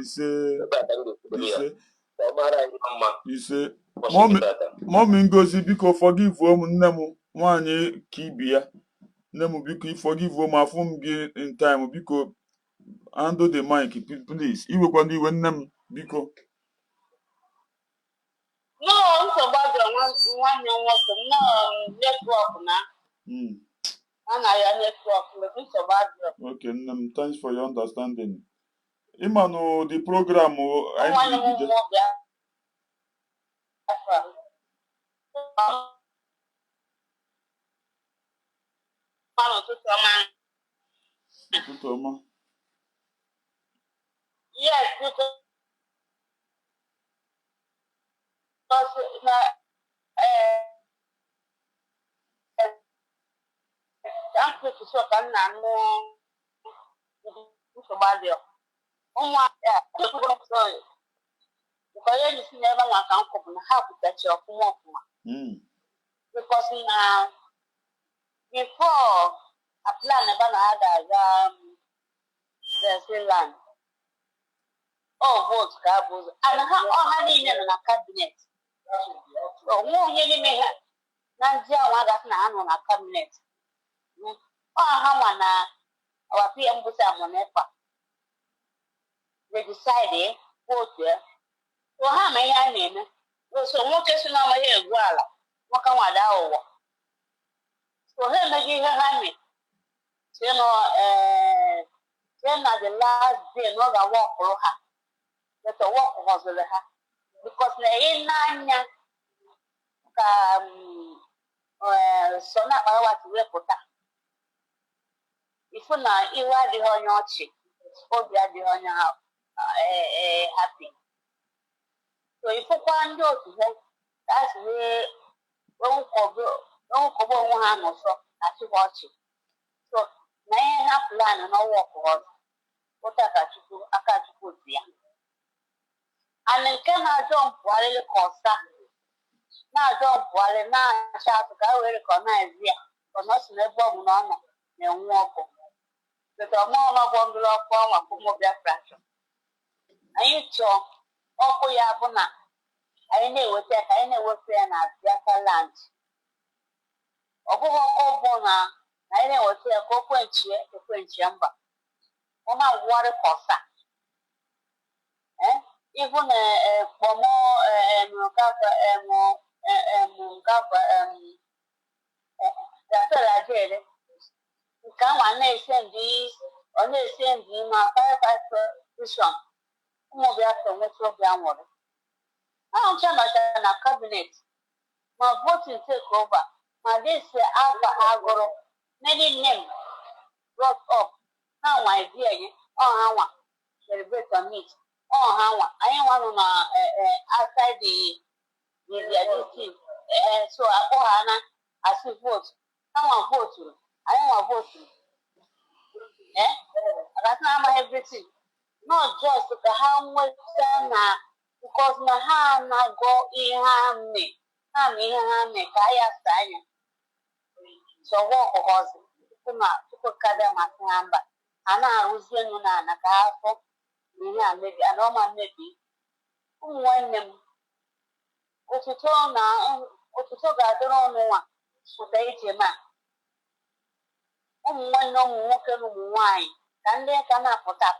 Mommy Ngozi biko forgive nne m nwanyị ka ibi ya nne m biko forgive afụ m gị in time biko handle the mic please iwekwa ndị iwe nne m biko No, nsogbu nwanne nwoke no network na. Okay, thanks for your understanding. Imano, the program Yes, because I'm pretty sure I'm not more somebody. Oh, my God. Because you never want to come and help that you're from. Because now, before a plan about the Finland. Oh, votes, cabos, and how many in a cabinet? Oh, more you may have. Nanzia Wagasna on a cabinet. Oh, how our PM was a monepa. They decided, vote there. So, how may I name it? So, what is now my hair? What can I do? So, here, maybe her hand. You know, then at the last day, no, I walk for her. That the walk was with her. Because they ain't nine. So now I want to work with her. If you know, you are the honor chick, or the honor happy. So if you can't go to her, that's where don't cover one hand or so as you watch it. So now I have plan and I walk on what I can't put there. And then can I jump while it costs now don't while now shout to go where it recognize here, but not in a bomb on and walk. But a more of one block form of their fraction. And you talk, oh, Yabona. I know what I know what then at Jacka lunch. Oh, Bona, I know what a coquench to quench yamba. Oh, my water costa. Even for more that's all I did. You can't one day send these, on the same my firefighter this one. More after what's your downward. I don't tell myself in a cabinet. My voting take over. My this Alpha Agoro, many names brought up. How my dear, oh, how celebrate on it. Oh, how I want outside the team. So I go Hannah as we vote. I want vote. I want vote. That's not my everything. Not just how much because my hand not go in me. I'm in me. Kaya Sanya. So walk a horse. Tuko kada matamba. Ana uzenu na nakafo. Niya maybe anoma maybe. Umwene otuto gadoro nwa. Utaite ma. Umwene mwoke n'umwanyi. Kande kana pota.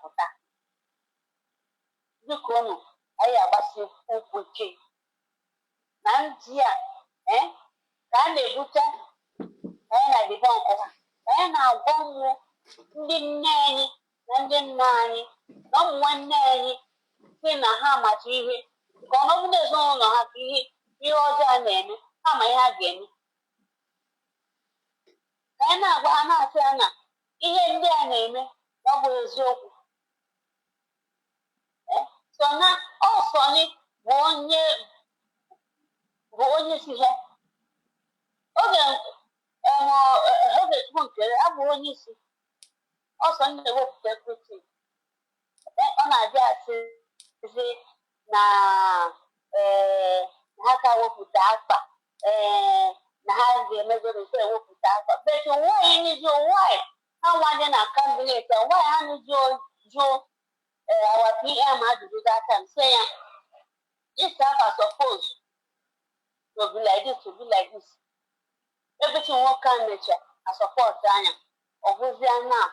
Biko anyị agbasi ụkwụ ike na ndị a ka a na-ebute anyị na-adịbe nkụwa anyị na-agwa ụmụ ndị nne anyị na ndị nna anyị na ụmụ nwanne anyị si na ha amacha ihe ka ọnọdụ ezinụlọ ha ka ihe ọjọọ na-eme ha ma ihe a ga-eme ka anyị na-agwa ha na-asị ya na ihe ndị a na-eme ọ bụ eziokwu so na ọsọni bụ onye si ha oge chukwu nkere abụ onye isi ọsọ ndị na-ewepụta ekwuti ọ na-abịa asịzi na ha ka wepụta akpa na ha ga-emegoro nke ewepụta akpa but nwaanyị n'iji nwaanyị ha nwadị na kabinet nwaanyị ha n'iji jụọ our PM ajụjụ that time say this are supposed to be like this, to be like this. Everything will come nature as support Danya. Obviously now,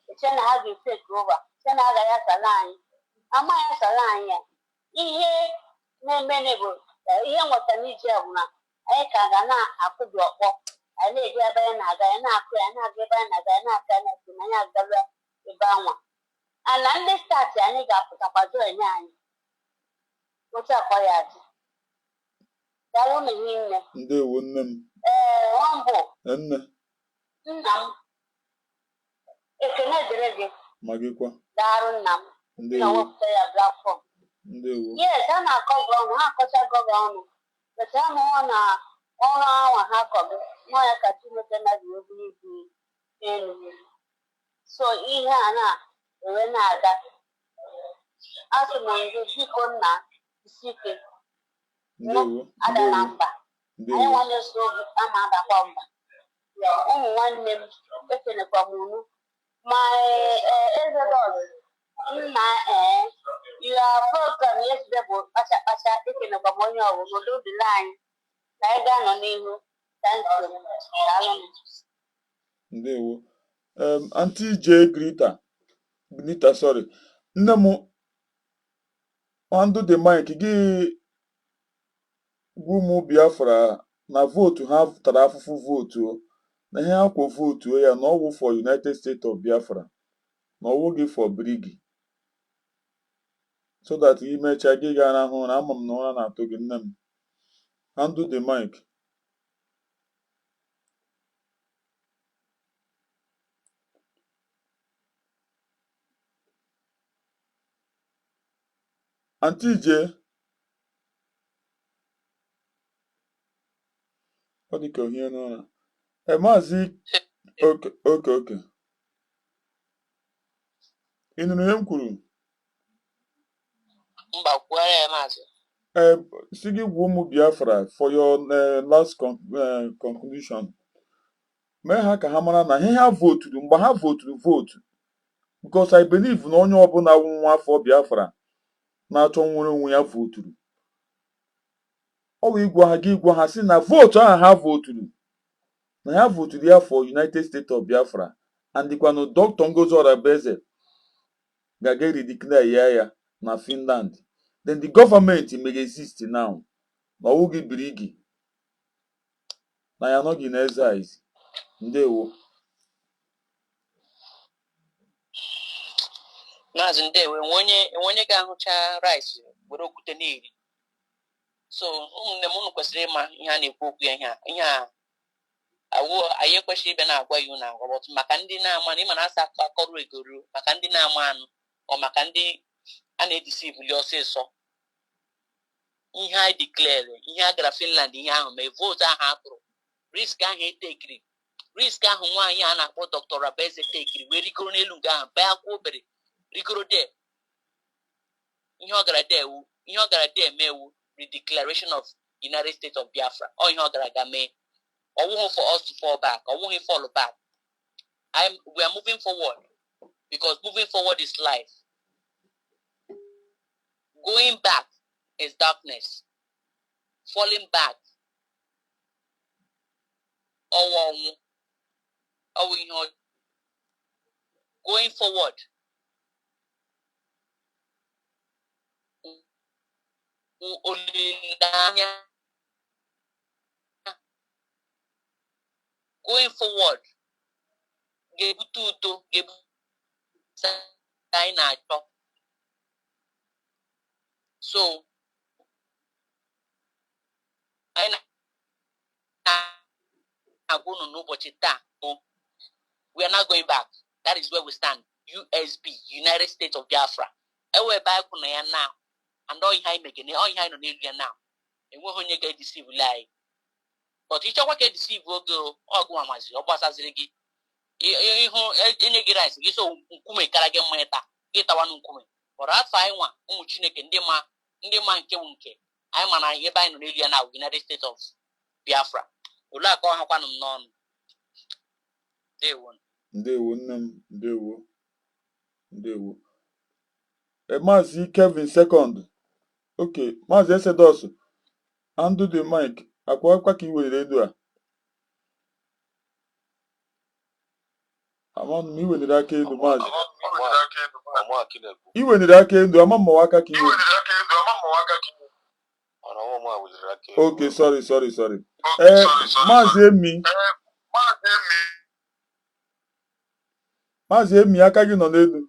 the channel has been take over. Channel has a line. Am I as a line? Here, no menable. Here, what I need to have now. I can't I could drop off. I lay there by another, and I give another, and I can't the Bama. And then they start and they got put up a joint. What's up, Quiet? That woman in They wouldn't. one book. And It's another ready. Magikwa. Darun Nam. They will say a black form. Yes, I'm not going to go on. The time on our hack of it. No, I can do it. So, when I got as a man, you see, on that, secret. No other number. I want to show you another number. Yeah, only one name, taken from my elders. You are program yesterday, but Asha taken a commonia will do the line. I don't know. Thank you. Auntie J. Grita, sorry. Namo handle the mic. Gumu Biafra na vote have tarafufu vote na ihe akwo vote ya na ọwụ for United States of Biafra na ọwụ gị for Brigi so that imecha gị ga arahụ na ama m na ụra na-atụ gị nne m. Handle the mic. Auntie J. Ọ dị ka ohie n'ụra. Maazị okay. Ị nụrụ ihe m kwuru? Mba, kwere ya maazị. Si gị gwa ụmụ Biafra for your last conclusion. Mee ha ka ha mara na ihe ha voturu mgbe ha voturu vote because I believe na onye ọbụla nwa afọ Biafra na-achọ nwere onwe ya voturu. Ọ bụ ịgwa ha si na vote ahụ ha voturu na ya voturu ya for United States of Biafra and dịkwanụ Dr. Ngozi Orabeze ga-aga declare ya na Finland. Then the government may exist now. Na ọwụ gị biri gị na ya nọghị n'eze aizi. Ndewo. Maazị Ndewo, onye ga-ahụcha rice were okwute n'eri. So ụmụnne m unu kwesịrị ịma ihe a na-ekwu okwu ya ihe a anyị ekwesịghị ibe na-agwa you na but maka ndị na-ama na ịmana asa akọrọ egoro maka ndị na-ama anụ ọ maka ndị a na-edeceive li ọsịsọ ihe anyị declare ihe a gara Finland ihe ahụ ma vote ahụ atụrụ risk ahụ etekiri risk ahụ nwaanyị a na-akpọ Dr. Rabeze tekiri wee rigoro n'elu nga ahụ bee akwa obere rigoro de ihe ọ gara de emewu the declaration of United States of Biafra ọ ihe ọ gara aga mee ọwụghị for us to fall back ọwụghị fall back we are moving forward because moving forward is life. Going back is darkness. Falling back going forward going forward ga-ebute udo anyị na-achọ. So anyị na-agwa unu n'ụbọchị taa we are not going back. That is where we stand. USB, United States of Biafra. Ewe ba kwụ na ya now. And all ihe anyị megene all ihe anyị nọ n'elu ya now. Enweghị onye ga-edeceive anyị. But ịchọkwa ka edeceive oge ọgụ amazi ọ gbasaziri gị ihu enye gị rice gị so nkume kara gị mma ịta gị tawa nkume. But afọ anyị nwa ụmụ Chineke ndị ma nke wu nke anyị ma na ebe anyị nọ n'elu ya now United States of Biafra. Ụlọ akọ ha kwanụ m n'ọnụ. Ndewo nne m ndewo Maazị Kevin second. Okay, Maazị Exodus handle the mic. Akwa ka iwere edu a ama m iwere aka elu Maazị iwere aka elu ama m aka ka iwe. Okay, sorry. Maazị Emi aka gị nọ n'elu.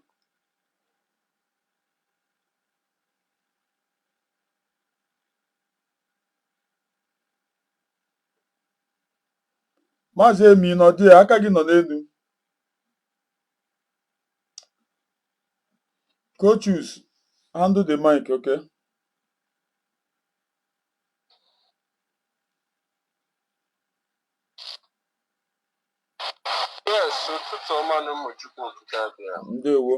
Maazị Emi nọ dị aka gị nọ n'elu. Coaches, handle the mic, okay? Yes, ụtụtụ ọma na ụmụchukwu okike abịa. Ndewo.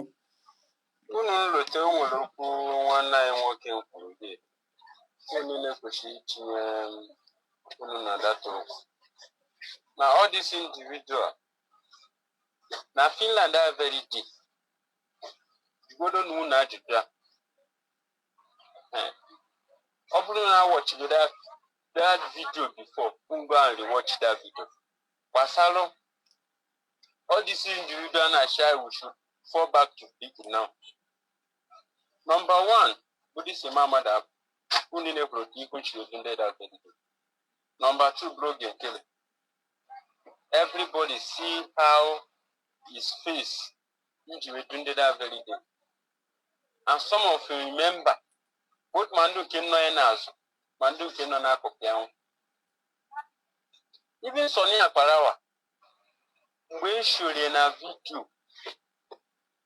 Unu nlote nwere okwu nwanne anyị nwoke kwuru gị. Unu na-ekwesịghị itinye unu na data. Na all this individual na Finland are very deep. Igodo na unu ajụjụ a. Ọ bụrụ na watch that video before, go and rewatch that video. Gbasara all these individual na share we should fall back to people now. Number one, this Emma Maduabum, who didn't that video. Number two, blogging killing. Everybody see how his face doing that very day. And some of you remember, what Mandu came no enazo, Mandu came no na kopiao. Even Sonia Parawa, when she in a video,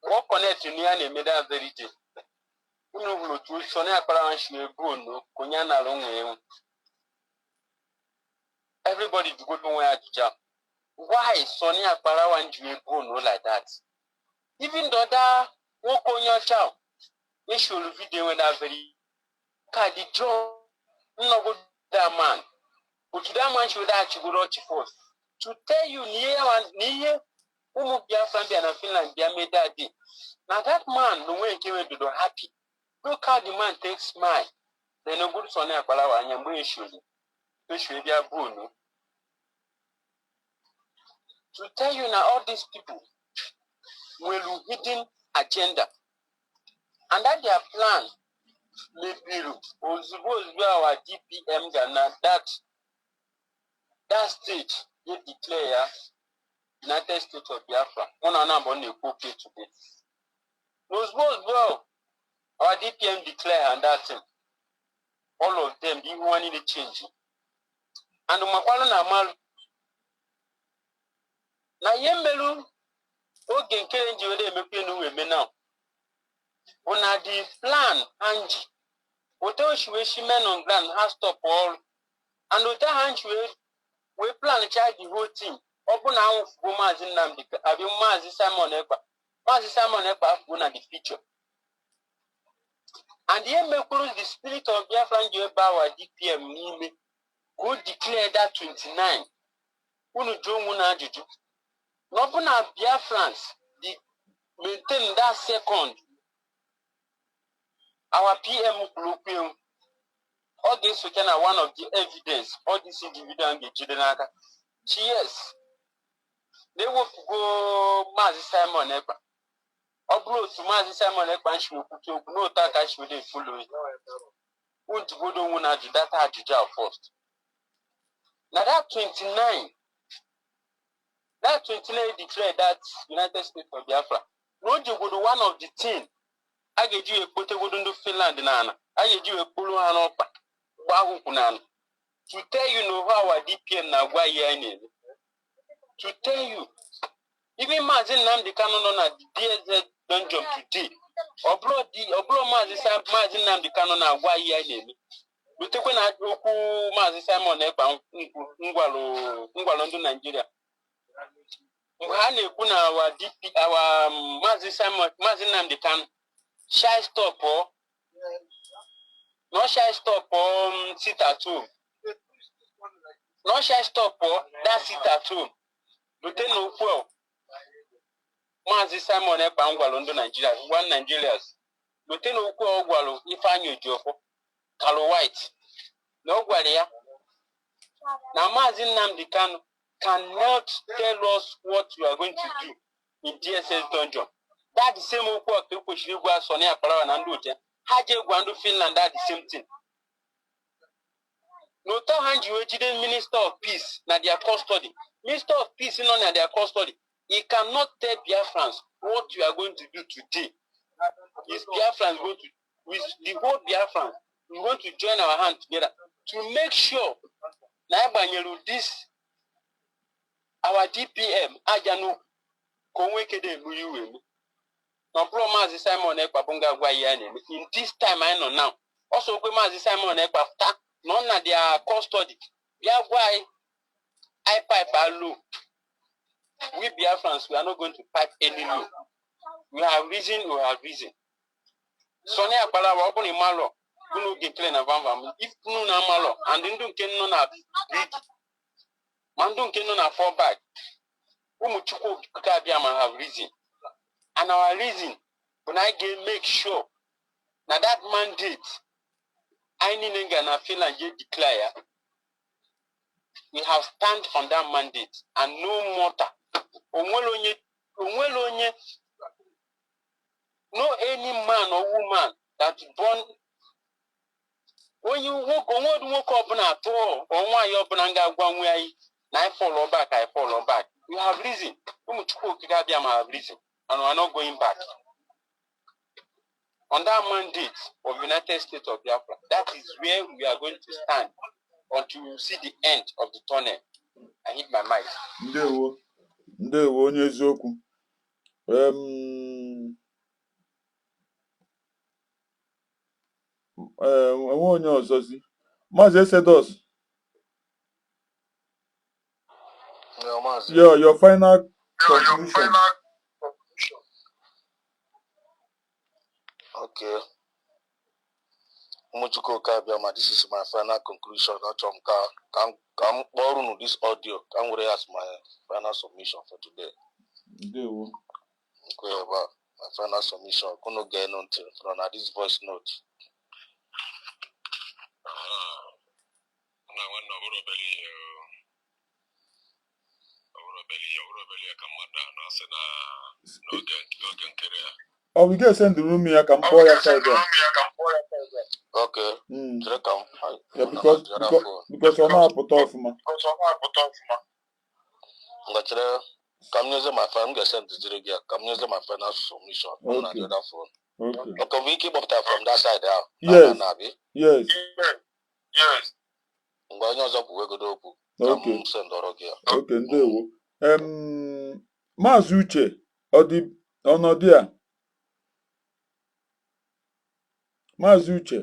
what connect to near and made that very day. Unu to Sonia Parawa she go no, Kunyana long. Everybody to go to where to jump. Why Sonia Parawa and you go no like that? Even though that walk on your child, they should video when that very card the job no good that man. But to that man should actually go out first. To tell you near Umu Biafra and Finland they made that day. Now that man, the way he came into the happy. Look how the man takes smile. They no good Sonia Parawa and Yambu should. They should be a boon. To tell you now, all these people will hidden agenda, and that their plan may be or suppose we our DPM Ghana that stage they declare United States of Biafra. One and one they okay today. No suppose well our DPM declare and that thing. All of them, the one in the change. And Makwala Namal na yemelu oge nke nji were emepe nu eme now una the plan anji oto shiweshi men on ground has stop all and oto anji we plan charge the whole team open now for Mazi Nnamdi abi Mazi Simon Ekpa go na the future and the emekuru the spirit of Biafran Joe DPM n'ime go declare that 29 unu jongu na ajuju no bụ na Biafrans the maintain that second our PM kwuru all this we can one of the evidence all this individual get n'aka yes they will go Mazi Simon Ekpa upload to Mazi Simon Ekpa shi okwute okwu no taka shi dey follow it won't go do una do that ajuja first now that 29 declared that United States of Biafra no you go to one of the team I get you a put to Finland nana I get you a pulu hanopa bahukunana to tell you know how our DPM na why you to tell you even Mazi Nnamdi Kanu on the DSZ dungeon today obro Mazi Nnamdi Kanu na why you we take when I go Mazi Simon Ekpa ngwalo ndu Nigeria Muhane kuna our DP our Mazi Nnamdi Kanu shy stop or no shy stop sit at home. No shy stop or that sit at home. But then no well. Mazi Simon Ekpa ngwalo ndo Nigeria one Nigerians. But then no well ngwalo Ifeanyi Ejiofor Kalu White. No gwalia. Now Mazi Nnamdi Kanu cannot tell us what you are going to do in DSS dungeon. That the same work people should go Sonia Parawan and do it. Haje Gwandu Finland, that the same thing. No tell Hanji Minister of Peace, na their custody. Minister of Peace in on their custody. He cannot tell Biafrans what you are going to do today. Is Biafrans going to, with the whole Biafrans, we want to join our hands together to make sure na this our DPM Ajanu Konwekede Muyu. No Mazi Simon Ekpa bunga gwa ya in this time I know now. Also kwe Mazi Simon Ekpa none na their custody. Bia why I pipe low. We Biafrans, we are not going to pipe any low. We have reason. Sonia Akpala wa open imalo. Kunu declare na vamba. If kunu na malo and ndun kenno na big. Mandun kenno na fall back. Umuchuko Kabiama have reason. And our reason, when I make sure now that mandate, I need to Finland declare, we have stand on that mandate and no mortar. No any man or woman that born when you woke up at all, or why you open and go one way, I follow back. You have reason. Have reason. And we are not going back. On that mandate of United States of Biafra, that is where we are going to stand until we see the end of the tunnel. I hit my mic. Ndewo onye eziokwu. Enwe onye ọzọzi. Mazi Exodus. Your final conclusion. Okay. This is my final conclusion. Come borrow this audio. Come with as my final submission for today. Okay, about my final submission. I'm gonna get on from this voice note. Oh, we get send the room here. Can pour your side there. Okay. Yeah, because you're not put off, man. But come use my phone. Get sent to the gear. Come use my final submission on the other phone. Okay. Okay, we keep up that from that side out. Yes. Yes. Okay. Okay, Ndewo. Maazị Uche ọnọdụ a Maazị Uche.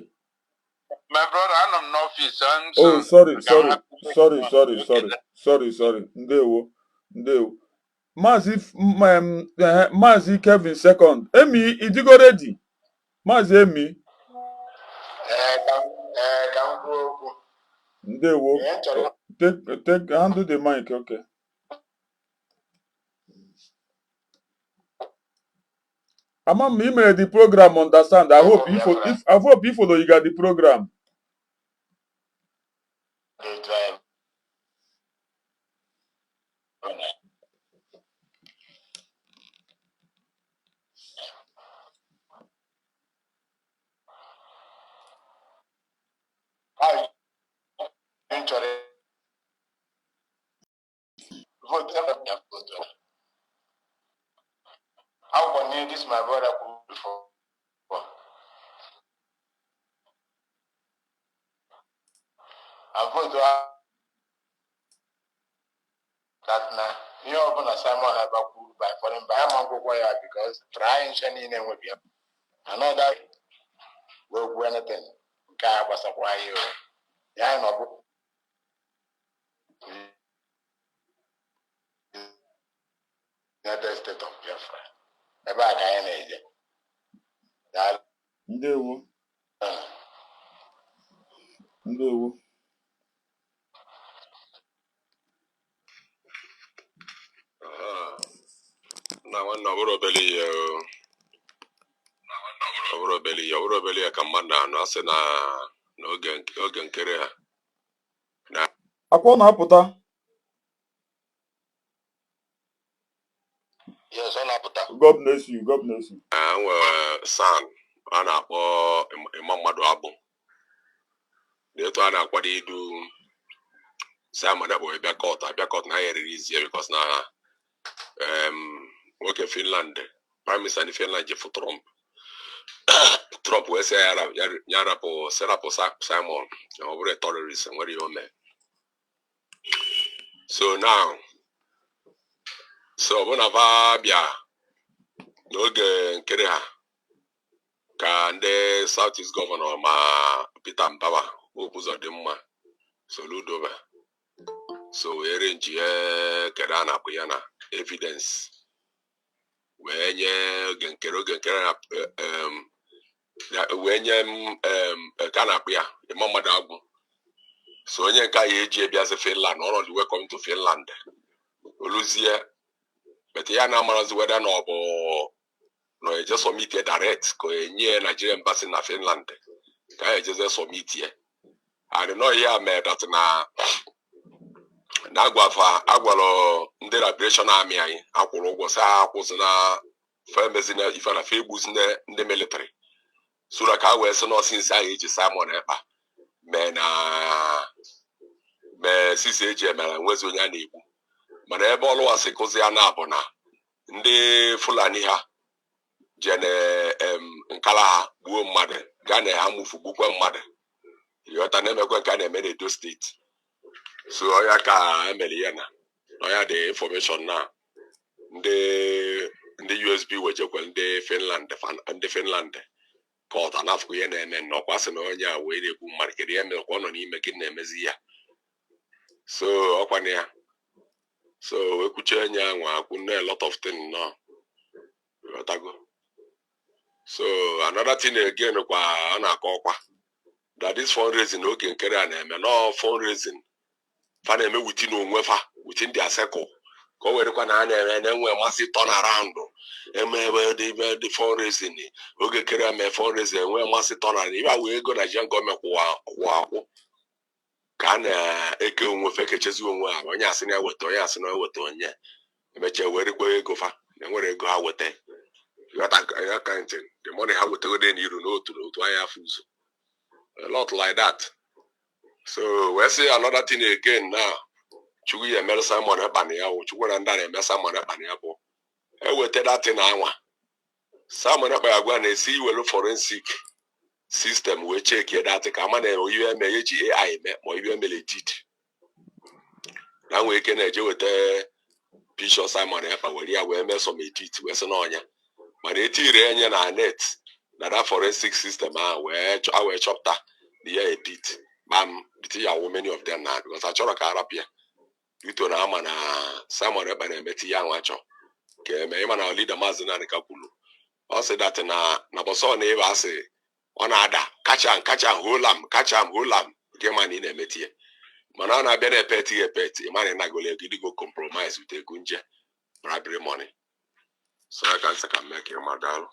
My brother, I'm in office. Oh, sorry. Ndewo. Maazị Kevin second. Emi, idigo ready? Maazị Emi. Ndewo. Take handle the mic, okay. Amam, you made the program understand. I hope you follow you got the program. How can this my brother before? I'm going to ask that now. You open a Simon about by foreign by Mango because trying Shani name with you. Another will go anything. God was a while. Yeah, no. United States of Biafra. Ebe a ka anyị na-eje. Ndewo. Na nwanne ọbụrụ obele ya ka mmadụ anọ asị na oge nkere ha. Akwọ na-apụta. Yes, ọ na-apụta. God bless you. Nwere san a na-akpọ Emma Maduabum. Etu a na-akwado idu Emma Maduabum bịa kọt na ya eriri izie because na nwoke Finland, Prime Minister ndị Finland jefu Trump wee sị ya rapụ Simon ọ bụrụ terrorist nwere ihe o mee. So now ọ bụ na va bịa n'oge nkere ha ka ndị South East Governor ma Peter Mbawa ụzọ dị mma Soludoba so wee renji kedu a na-akpụ ya na evidence wee nye oge nkere ha wee nye ka na-akpụ ya Emma Maduabum so onye nke ya eji ebiazi Finland ọnọdụ welcome to Finland oluzie but ya na-amarazi weda na ọ bụ no eje submit direct ko enye Nigerian embassy na Finland ka eje submit ye and no ya me that na agwalo ndị liberation army anyị akwụrụ ụgwọ sa akwụsị na femezina ife na fegbuz ndị military sura ka wee sị na since anyị eji Simon ekpa me sisi eji emere nwezi onye a na-egbu mana ebe ọlụwasị kụzi ya na-abụ na ndị Fulani ha jene nkala ha gbuo mmadụ gaa na ha mufu gbukwa mmadụ yọta na-emekwe nke a na-eme n'Edo steeti so ọya ka emere ya na ọya dị information na ndị USB wejekwe ndị Finland ka ọ tanafụ ihe na-eme nnọkwa sị na onye a wee na-egbu mmadụ kedu ihe mere kwa ọ nọ n'ime gị na-emezi ya so ọkwana ya so ekwuche onye anwa akwụ a lot of things no yotago. So another thing again kwa a na-akọkwa that this fundraising oge nkere a na-eme no fundraising fa na-eme within their circle ka o werekwa na a na-enwe masị turn around emebe the fundraising oge nkere ame fundraising enwe masị turn around ibe wee ego Nigerian gọọmenti kwụwa akwụ ka a na-eke onwe fekechezi onwe ha onye asị na eweta onye asị na eweta onye emeche werekwa ego fa na enwere ego ha weta the money ha wetagode n'iru n'otu anya afọ ụzọ a lot like that. So we say another thing again now chukwu ya emere Simon ekpani ya wụ chukwu na ndị na-eme Simon ekpani ya bụ eweta datin anwa Simon ekpa ya gwa na-esi iwelu forensic system wee chekie dati ka ama na ihe eme eji AI eme ma ihe emere edit na nwee ike na-eje weta Bishop Simon Ekpa were ya wee mee some edit wee sị n'ọnya mana etire enye na net na that forensic system wee chọpụta na ya edit bam biti ya many of them na because achọrọ ka arapịa ito na ama na Simon Ekpa na-emeti ya nwa chọ ka eme ịma na leader Maazị Nnamdi Kanu ọ sị dat na bọsọ na ebe asị ọ na-ada kacha holam nke ma na ị na-emeti ya mana ọ na-abịa na-epeti ịma na ị nagolo ego ịdịgo compromise with ego nje bribery money. So I can make him a dollar.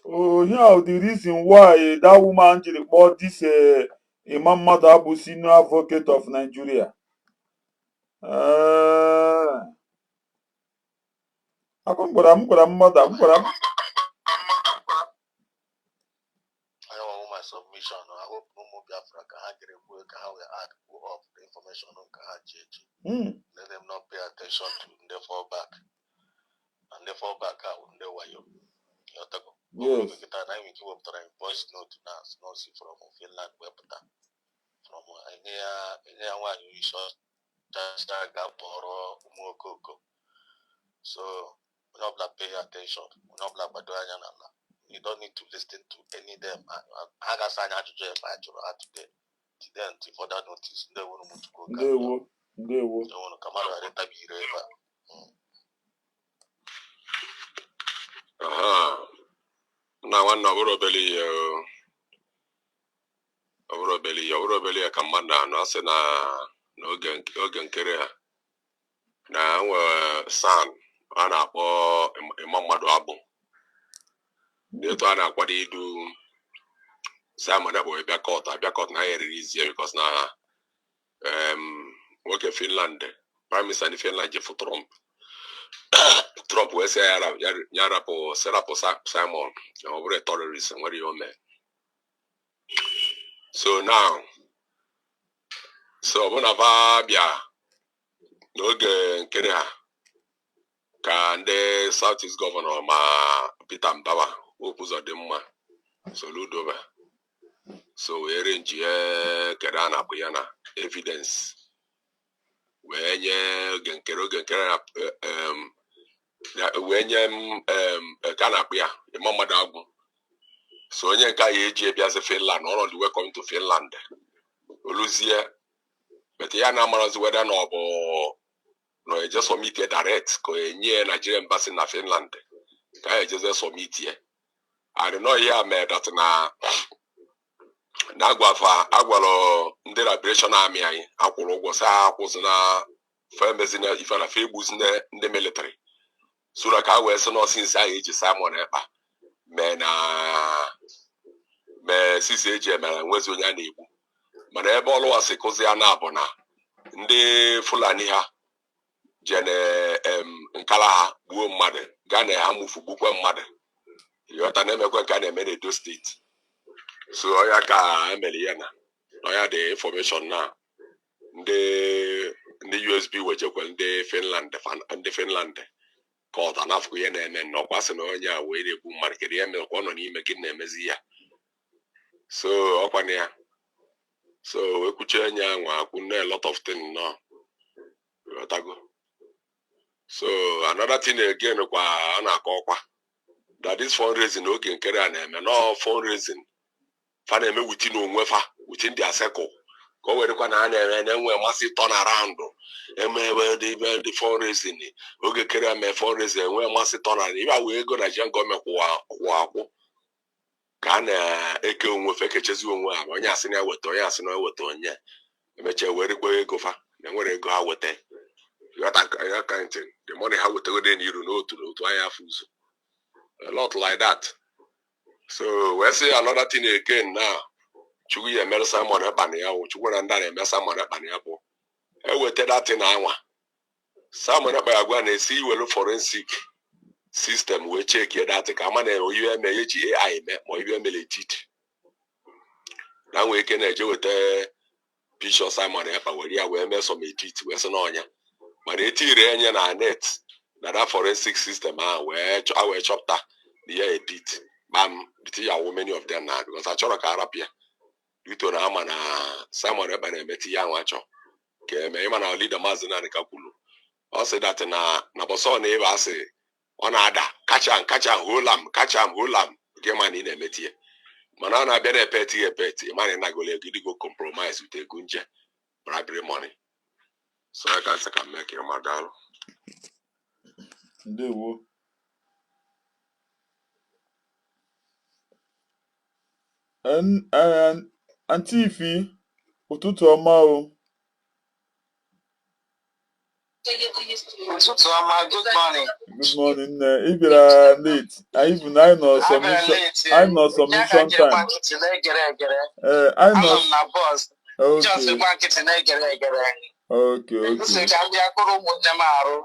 Oh, yeah, the reason why that woman bought this Emma Maduabum, senior advocate of Nigeria. I'm my submission. I hope no more Biafra can get a work how we add up the information on KHG. Let them not pay attention to the fall back. And the fall back out in the way you talk. Yes. Voice note now, not see from Finland web from any one you saw just gap or Mokoko. So we not pay attention. We not you don't need to listen to any of them. I got signed out to jail today. Then for that notice, they want to go. They want to come out of the river. Now one over belly, a commander, no sena, no gen carrier. Now, son, Anna or Emma Maduabum. They thought what they do. Simon Ekpa be caught na easier because now work in Finland. Prime Minister in Finland for Trump. Trump will say Yarapo Serapo Simon over a terrorist and what do you mean? So now when Avabia no Kenya can the Southeast Governor ma Peter Mbaba opus of them so Ludova. So we arrange Kerana Puyana evidence. When you Canapia, Emma Maduabum. So when you can as a Finland, all the way coming to Finland. Olusia, but Yana Maras whether no just submit direct, because near Nigerian embassy in Finland. Can just submit here. I don't know here, man, that na. Nagwafa agwalo ndị liberation army anyị akwụrụ ụgwọ saa akwụsị na femezina ife na Facebook ndị military sura ka wee sị na since anyị eji Simon Ekpa me sisi eji emere nwezi onye a na-egbu mana ebe ọlụwasị kụzi ya na-abụ na ndị Fulani ha jene nkala ha gbuo mmadụ gaa na ha mufu gbukwe mmadụ yọta na-emekwe nke a na-eme n'Edo steeti. So I got Emiliana. I had the information now. The USB which when the Finland and the Finland called an African and no passing on ya way the boom market one on him making them as here. So up on here. So we could change a lot of things now. So another thing again that this fundraising okay carry and no fundraising. Faneme within their circle. Go where the Kwanana and then we must turn around. The fundraising. Okay, carry me fundraising. We must turn around. If we go to young government, can echo with a catches you when you're sitting with Toyasino with Tonya. Where the go for? Then where they go out with it. You got that kind of thing. The money how we tell them you don't know to I have a lot like that. So we say another thing again now. Chugu emere Simon Ekpa ya wo Chugu na nda na-eme Simon Ekpa ya bụ eweta that thing anwa Simon Ekpa ya gwa na esi iwelu forensic system we check that ka ama na oyiwe eme eji AI eme ma oyiwe eme legit na we ke na eje weta Bishop Simon Ekpa were ya wee mee some edit wee sị n'ọnya mana etire enye na net na that forensic system wee chọpụta ya edit bam biti ya wo many of them na because achọrọ ka arapịa Ito na ama na Simon Ekpa na-emeti ya nwacho ke me ịma na leader Maazị Nnamdi Kanu ọ sị that na bọsọ na ebe asị ọ na-ada kacha holam nke ma na ị na-emetie mana ọ na-abịa na-epeti mana na gole gidigo compromise with ego nje bribery money so I can say ka make your madal ndewo Auntie Ifi ụtụtụ ọma o. Ụtụtụ ọma, good morning. Good morning. Ị bịara late. Anyị bụ na anyị nọ submission time. Anọ m na bọs. Okay. Gwa nkịtị na-egere egere. Okay. Nsị ka m bịa kụrụ ụmụnne m arụ.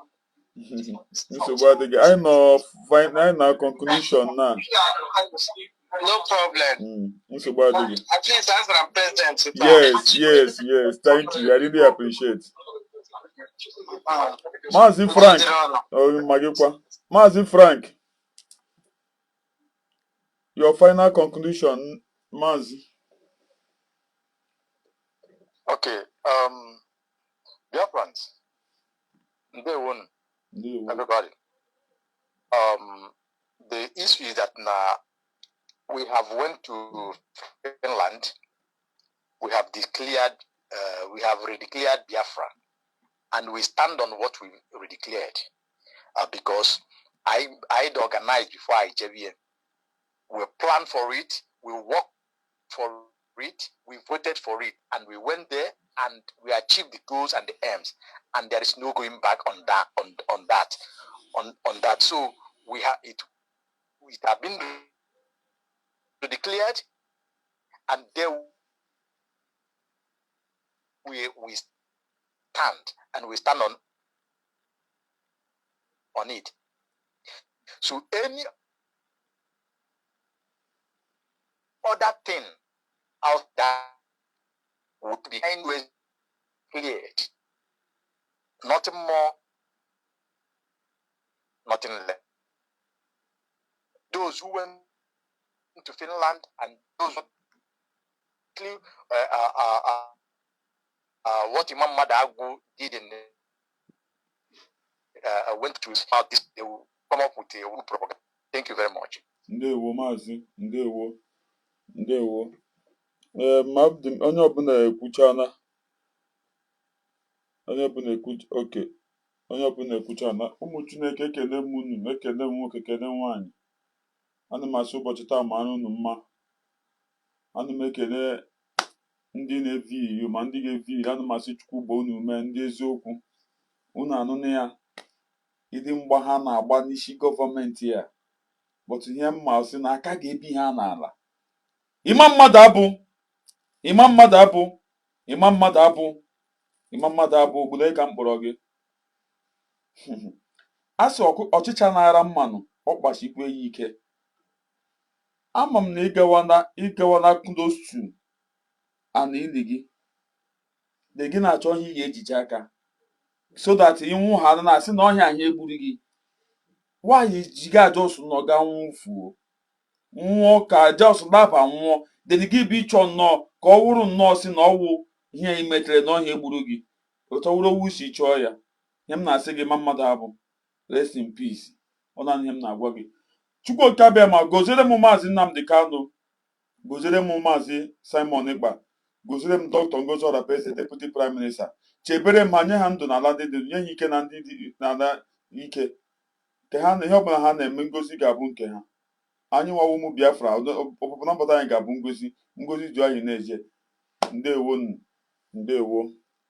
Nsogbu adịghị. Anyị nọ conclusion na. No problem. Nsogbu adịghị. At least as I'm president. Yes. Thank you. I really appreciate. Maazị Frank. Maazị Frank. Your final conclusion, Maazị. Okay. Dear friends, everybody. The issue is that now we have went to Finland. We have redeclared Biafra, and we stand on what we redeclared because I'd organized before I JVN. We planned for it. We worked for it. We voted for it, and we went there and we achieved the goals and the aims. And there is no going back on that. So we have it. It have been declared, and there we stand, and we stand on it. So any other thing out there would be anyways cleared. Nothing more, nothing less. Those who went to Finland and those who what Emma Maduabum did went to start this, they will come up with a own propaganda. Thank you very much. Ndewo Maazị, ndewo. Onye ọbụla ekwuchana. Ụmụ Chineke ekele m unu, ekele m nwoke, ekele nwaanyị. Ana m asị ụbọchị taa ma unu mma. Ana m ekele ndị na-evi iyo ma ndị ga-evi iyo. Ana m asị Chukwu gbaa unu ume ndị eziokwu. Unu anụnụ ya. Ịdị mgba ha na-agba n'isi gọọmenti ya. But ihe mma sị na aka ga-ebi ha n'ala. Ịma mmadụ abụ obodo ka m kpọrọ gị. Asị ọchịcha na-ara mmanụ ọ kpachikwa ya ike. Ama m na ịgawa na close to ana ili gị de gị na-achọ ihe ị ga-ejije aka so that ịnwụ ha na-asị na ọhịa anyị egburu gị. Nwaanyị jiga ajọsụ nọ ga nwụfuo nwụọ ka ajọsụ laba nwụọ deni gị bụ ịchọ nnọọ ka ọ wụrụ nnọọ si na ọwụ ihe ị metere na ọhịa egburu gị otu wụrụ owu si chọọ ya. Ihe m na-asị gị ma mmadụ abụ rest in peace. Ọ na ihe m na-agwa gị. Chukwu oke abịa ma gọziere m Maazị Nnamdi Kanu, gọziere m Maazị Simon Ekpa, gọziere m Dr. Ngozi Orapaeze, Deputy Prime Minister. Chebere m ha, nye ha ndụ n'ala dị ndụ, nye ha ike na ndị dị n'ala ike. Ka ha na ihe ọbụla ha na-eme ngozi ga-abụ nke ha. Anyị nwawo ụmụ Biafra, ọpụpụ na mpụta anyị ga-abụ ngozi ju anyị na-eje. Ndewo.